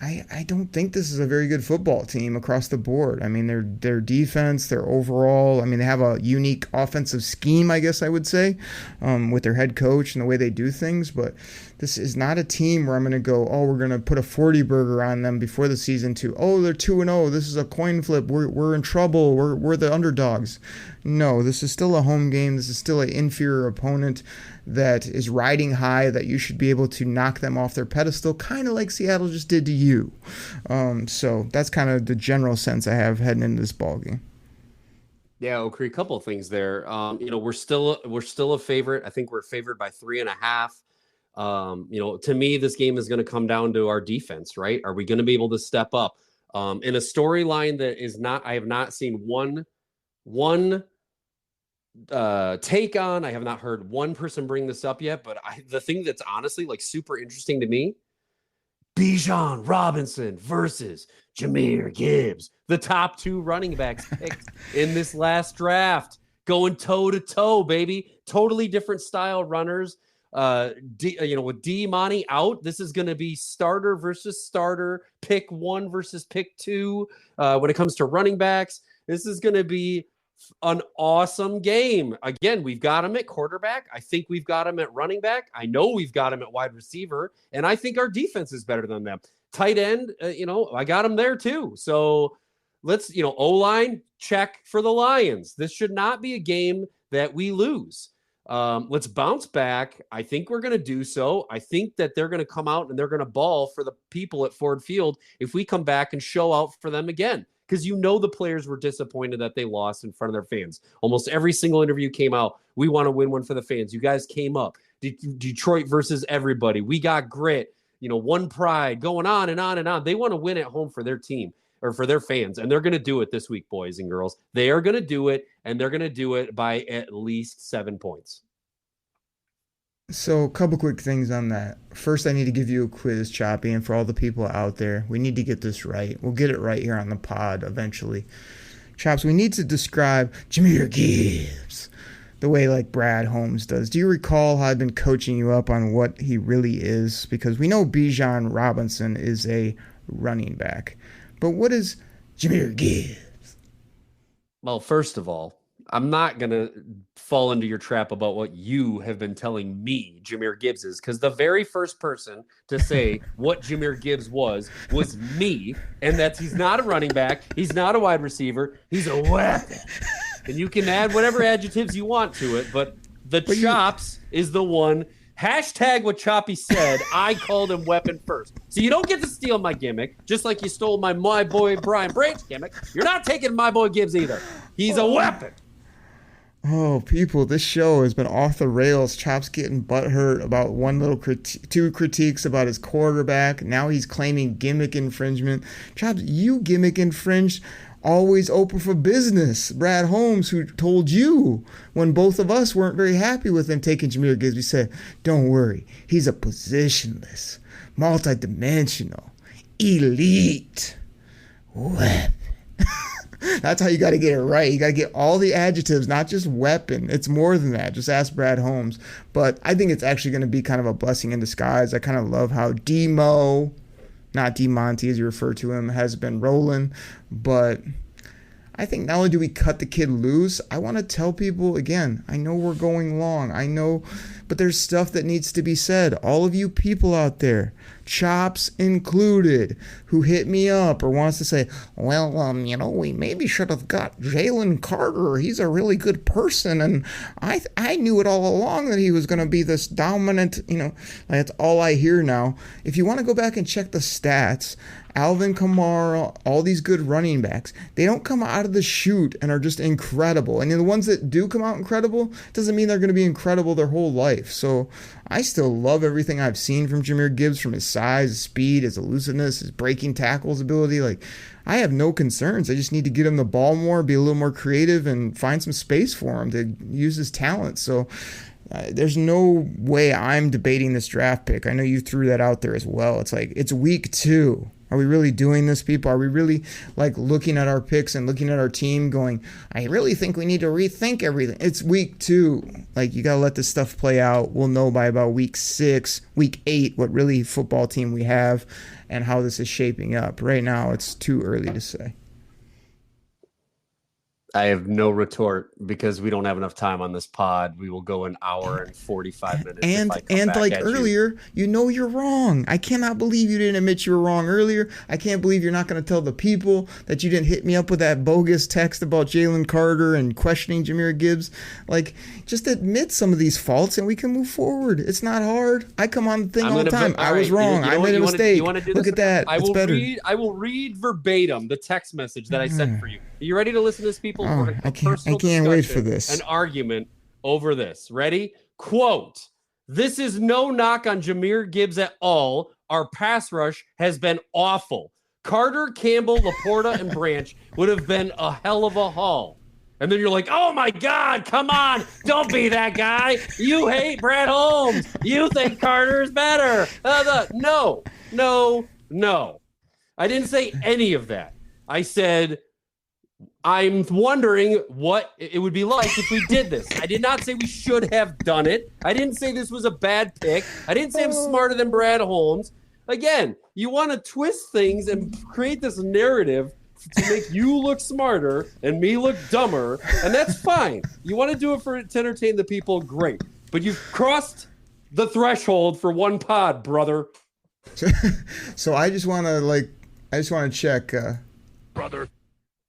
I don't think this is a very good football team across the board. I mean, their defense, their overall, I mean, they have a unique offensive scheme, I guess I would say, with their head coach and the way they do things. But this is not a team where I'm going to go, oh, we're going to put a 40 burger on them before the season to, oh, they're 2-0. This is a coin flip. We're in trouble. We're the underdogs. No, this is still a home game. This is still an inferior opponent that is riding high, that you should be able to knock them off their pedestal, kind of like Seattle just did to you. So that's kind of the general sense I have heading into this ball game. Yeah, Okri, a couple of things there. We're still a favorite. I think we're favored by 3.5. To me, this game is going to come down to our defense, right? Are we going to be able to step up in a storyline that is not? I have not seen one take on. I have not heard one person bring this up yet, but the thing that's honestly like super interesting to me, Bijan Robinson versus Jahmyr Gibbs, the top 2 running backs picked in this last draft, going toe to toe, baby. Totally different style runners. With D Monty out, this is going to be starter versus starter, pick 1 versus pick 2. When it comes to running backs, this is going to be an awesome game. Again, we've got him at quarterback. I think we've got him at running back. I know we've got him at wide receiver, and I think our defense is better than them. Tight end, I got him there too. So let's, O-line, check for the Lions. This should not be a game that we lose. Let's bounce back. I think we're going to do so. I think that they're going to come out and they're going to ball for the people at Ford Field if we come back and show out for them again. Because the players were disappointed that they lost in front of their fans. Almost every single interview came out. We want to win one for the fans. You guys came up. Detroit versus everybody. We got grit. One pride, going on and on and on. They want to win at home for their team or for their fans, and they're going to do it this week, boys and girls. They are going to do it, and they're going to do it by at least 7 points. So a couple quick things on that. First, I need to give you a quiz, Choppy, and for all the people out there, we need to get this right. We'll get it right here on the pod eventually. Chops, we need to describe Jahmyr Gibbs the way like Brad Holmes does. Do you recall how I've been coaching you up on what he really is? Because we know Bijan Robinson is a running back. But what is Jahmyr Gibbs? Well, first of all, I'm not going to fall into your trap about what you have been telling me Jahmyr Gibbs is, because the very first person to say what Jahmyr Gibbs was me, and that's he's not a running back, he's not a wide receiver, he's a weapon. And you can add whatever adjectives you want to it, but Chops is the one. Hashtag what Choppy said. I called him weapon first. So you don't get to steal my gimmick, just like you stole my boy Brian Branch gimmick. You're not taking my boy Gibbs either. He's a weapon. Oh, people, this show has been off the rails. Chops getting butthurt about two critiques about his quarterback. Now he's claiming gimmick infringement. Chops, you gimmick infringed. Always open for business. Brad Holmes, who told you when both of us weren't very happy with him taking Jahmyr Gibbs, we said, don't worry, he's a positionless, multidimensional, elite weapon. That's how you got to get it right. You got to get all the adjectives, not just weapon. It's more than that. Just ask Brad Holmes. But I think it's actually going to be kind of a blessing in disguise. I kind of love how Demo, not D-Monty as you refer to him, has been rolling. But I think not only do we cut the kid loose, I want to tell people, again, I know we're going long. I know, but there's stuff that needs to be said. All of you people out there, Chops included, who hit me up or wants to say, well, we maybe should have got Jalen Carter. He's a really good person, and I knew it all along that he was going to be this dominant, that's all I hear now. If you want to go back and check the stats, Alvin Kamara, all these good running backs, they don't come out of the chute and are just incredible. And the ones that do come out incredible doesn't mean they're going to be incredible their whole life. So I still love everything I've seen from Jahmyr Gibbs, from his size, his speed, his elusiveness, his breaking tackles ability. I have no concerns. I just need to get him the ball more, be a little more creative, and find some space for him to use his talent. So there's no way I'm debating this draft pick. I know you threw that out there as well. It's week 2. Are we really doing this, people? Are we really like looking at our picks and looking at our team going, I really think we need to rethink everything? It's week 2. Like, you got to let this stuff play out. We'll know by about week 6, week 8, what really football team we have and how this is shaping up. Right now, it's too early to say. I have no retort because we don't have enough time on this pod. We will go an hour and 45 minutes. And like earlier, you know you're wrong. I cannot believe you didn't admit you were wrong earlier. I can't believe you're not going to tell the people that you didn't hit me up with that bogus text about Jalen Carter and questioning Jahmyr Gibbs. Like, just admit some of these faults and we can move forward. It's not hard. I come on the thing all the time. I was wrong. I made a mistake. Look at that. It's better. I will read verbatim the text message that I sent for you. Are you ready to listen to this, people? I can't wait for this. An argument over this. Ready? Quote, this is no knock on Jahmyr Gibbs at all. Our pass rush has been awful. Carter, Campbell, Laporta, and Branch would have been a hell of a haul. And then you're like, oh my God, come on. Don't be that guy. You hate Brad Holmes. You think Carter is better. No. I didn't say any of that. I said, I'm wondering what it would be like if we did this. I did not say we should have done it. I didn't say this was a bad pick. I didn't say I'm smarter than Brad Holmes. Again, you want to twist things and create this narrative to make you look smarter and me look dumber, and that's fine. You want to do it to entertain the people, great. But you've crossed the threshold for one pod, brother. So I just want to check, Brother.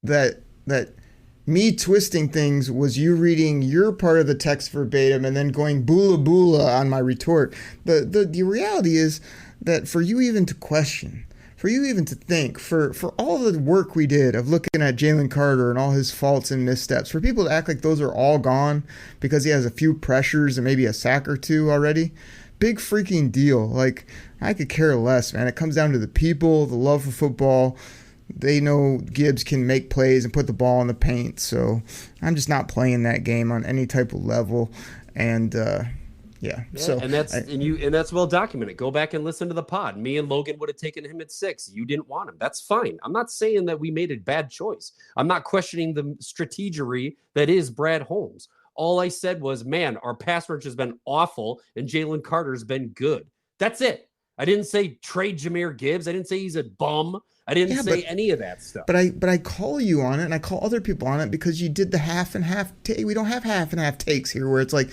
that me twisting things was you reading your part of the text verbatim and then going boola boola on my retort. The reality is that for you even to question, for you even to think, for all the work we did of looking at Jalen Carter and all his faults and missteps, for people to act like those are all gone because he has a few pressures and maybe a sack or two already, big freaking deal. Like, I could care less, man. It comes down to the people, the love for football. They know Gibbs can make plays and put the ball in the paint, so I'm just not playing that game on any type of level. And so that's well documented. Go back and listen to the pod. Me and Logan would have taken him at 6. You didn't want him. That's fine. I'm not saying that we made a bad choice. I'm not questioning the strategery that is Brad Holmes. All I said was, man, our pass rush has been awful and Jalen Carter's been good. That's it. I didn't say trade Jahmyr Gibbs. I didn't say he's a bum. I didn't say any of that stuff. But I call you on it, and I call other people on it because you did the half and half take. We don't have half and half takes here where it's like,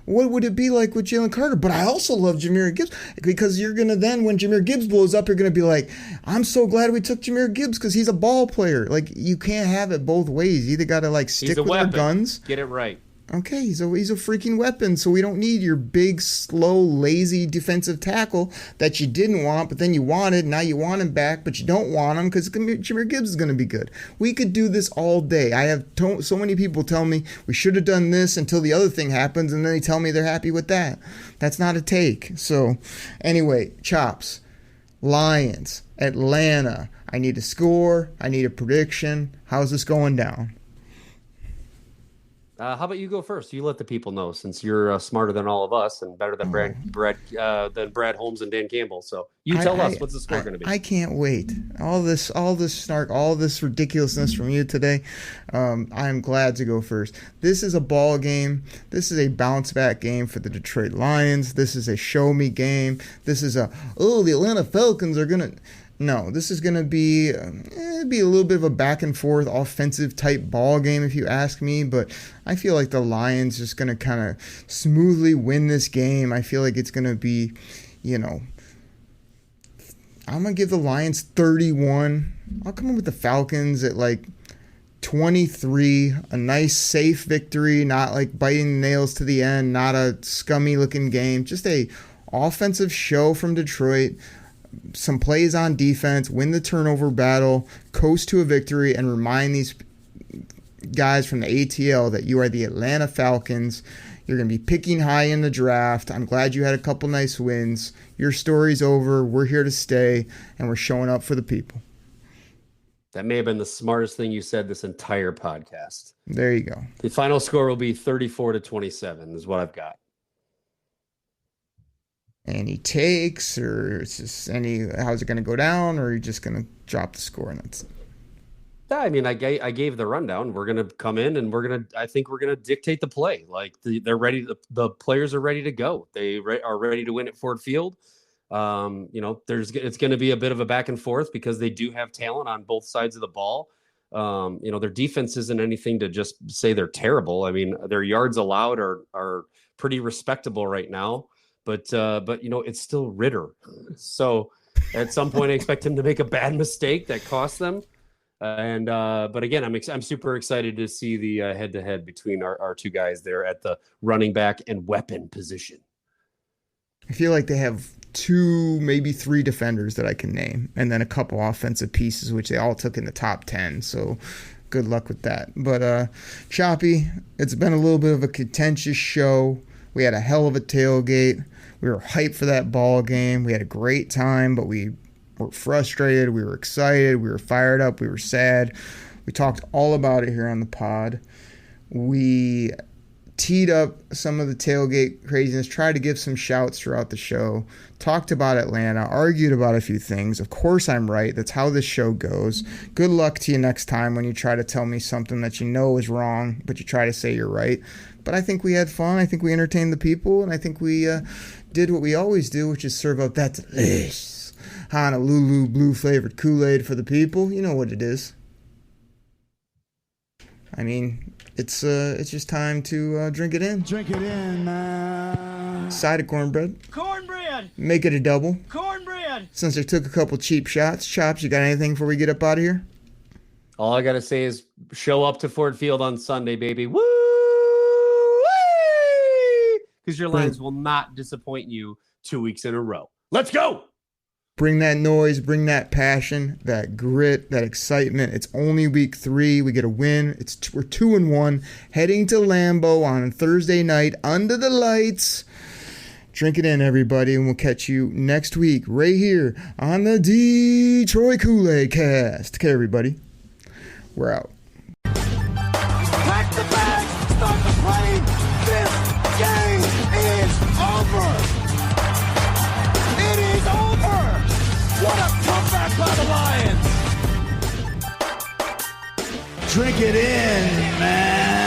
what would it be like with Jalen Carter? But I also love Jahmyr Gibbs because you're going to then, when Jahmyr Gibbs blows up, you're going to be like, I'm so glad we took Jahmyr Gibbs because he's a ball player. Like, you can't have it both ways. You either got to, like, stick with our guns. Get it right. Okay, he's a freaking weapon, so we don't need your big, slow, lazy defensive tackle that you didn't want, but then you wanted. Now you want him back, but you don't want him because Jahmyr Gibbs is going to be good. We could do this all day. I have so many people tell me we should have done this until the other thing happens, and then they tell me they're happy with that. That's not a take. So, anyway, Chops, Lions, Atlanta. I need a score. I need a prediction. How's this going down? How about you go first? You let the people know, since you're smarter than all of us and better than Brad Holmes and Dan Campbell. So you tell us what's the score going to be. I can't wait. All this snark, all this ridiculousness from you today. I'm glad to go first. This is a ball game. This is a bounce back game for the Detroit Lions. This is a show me game. This is the Atlanta Falcons are gonna. No, this is going to be a little bit of a back and forth offensive type ball game if you ask me, but I feel like the Lions just going to kind of smoothly win this game. I feel like it's going to be, I'm going to give the Lions 31. I'll come in with the Falcons at like 23, a nice safe victory, not like biting nails to the end, not a scummy looking game, just a offensive show from Detroit. Some plays on defense, win the turnover battle, coast to a victory, and remind these guys from the ATL that you are the Atlanta Falcons. You're going to be picking high in the draft. I'm glad you had a couple nice wins. Your story's over. We're here to stay, and we're showing up for the people. That may have been the smartest thing you said this entire podcast. There you go. The final score will be 34-27 is what I've got. any takes, or it's just how's it going to go down, or are you just going to drop the score and that's it? Yeah, I mean, I gave the rundown. We're gonna come in and I think we're gonna dictate the play. Like they're ready. The players are ready to go. They are ready to win at Ford Field. It's going to be a bit of a back and forth because they do have talent on both sides of the ball. Their defense isn't anything to just say they're terrible. I mean, their yards allowed are pretty respectable right now, but it's still Ritter. So at some point I expect him to make a bad mistake that costs them. But again, I'm super excited to see the head-to-head between our two guys there at the running back and weapon position. I feel like they have 2, maybe 3 defenders that I can name, and then a couple offensive pieces, which they all took in the top 10. So good luck with that. But Choppy, it's been a little bit of a contentious show. We had a hell of a tailgate. We were hyped for that ball game. We had a great time, but we were frustrated. We were excited. We were fired up. We were sad. We talked all about it here on the pod. We teed up some of the tailgate craziness, tried to give some shouts throughout the show, talked about Atlanta, argued about a few things. Of course I'm right. That's how this show goes. Good luck to you next time when you try to tell me something that you know is wrong, but you try to say you're right. But I think we had fun. I think we entertained the people, and I think we did what we always do, which is serve up that delicious Honolulu blue flavored Kool-Aid for the people. You know what it is. I mean, it's just time to drink it in. Drink it in, man. Side of cornbread. Cornbread. Make it a double. Cornbread. Since I took a couple cheap shots, Chops, you got anything before we get up out of here? All I gotta say is show up to Ford Field on Sunday, baby. Woo! Because your Lions will not disappoint you 2 weeks in a row. Let's go! Bring that noise, bring that passion, that grit, that excitement. It's only week 3. We get a win. We're 2-1, heading to Lambeau on Thursday night under the lights. Drink it in, everybody, and we'll catch you next week right here on the Detroit Koolaid Cast. Okay, everybody, we're out. Pack the bags, start the plane. This game is over. It is over. What a comeback by the Lions. Drink it in, man.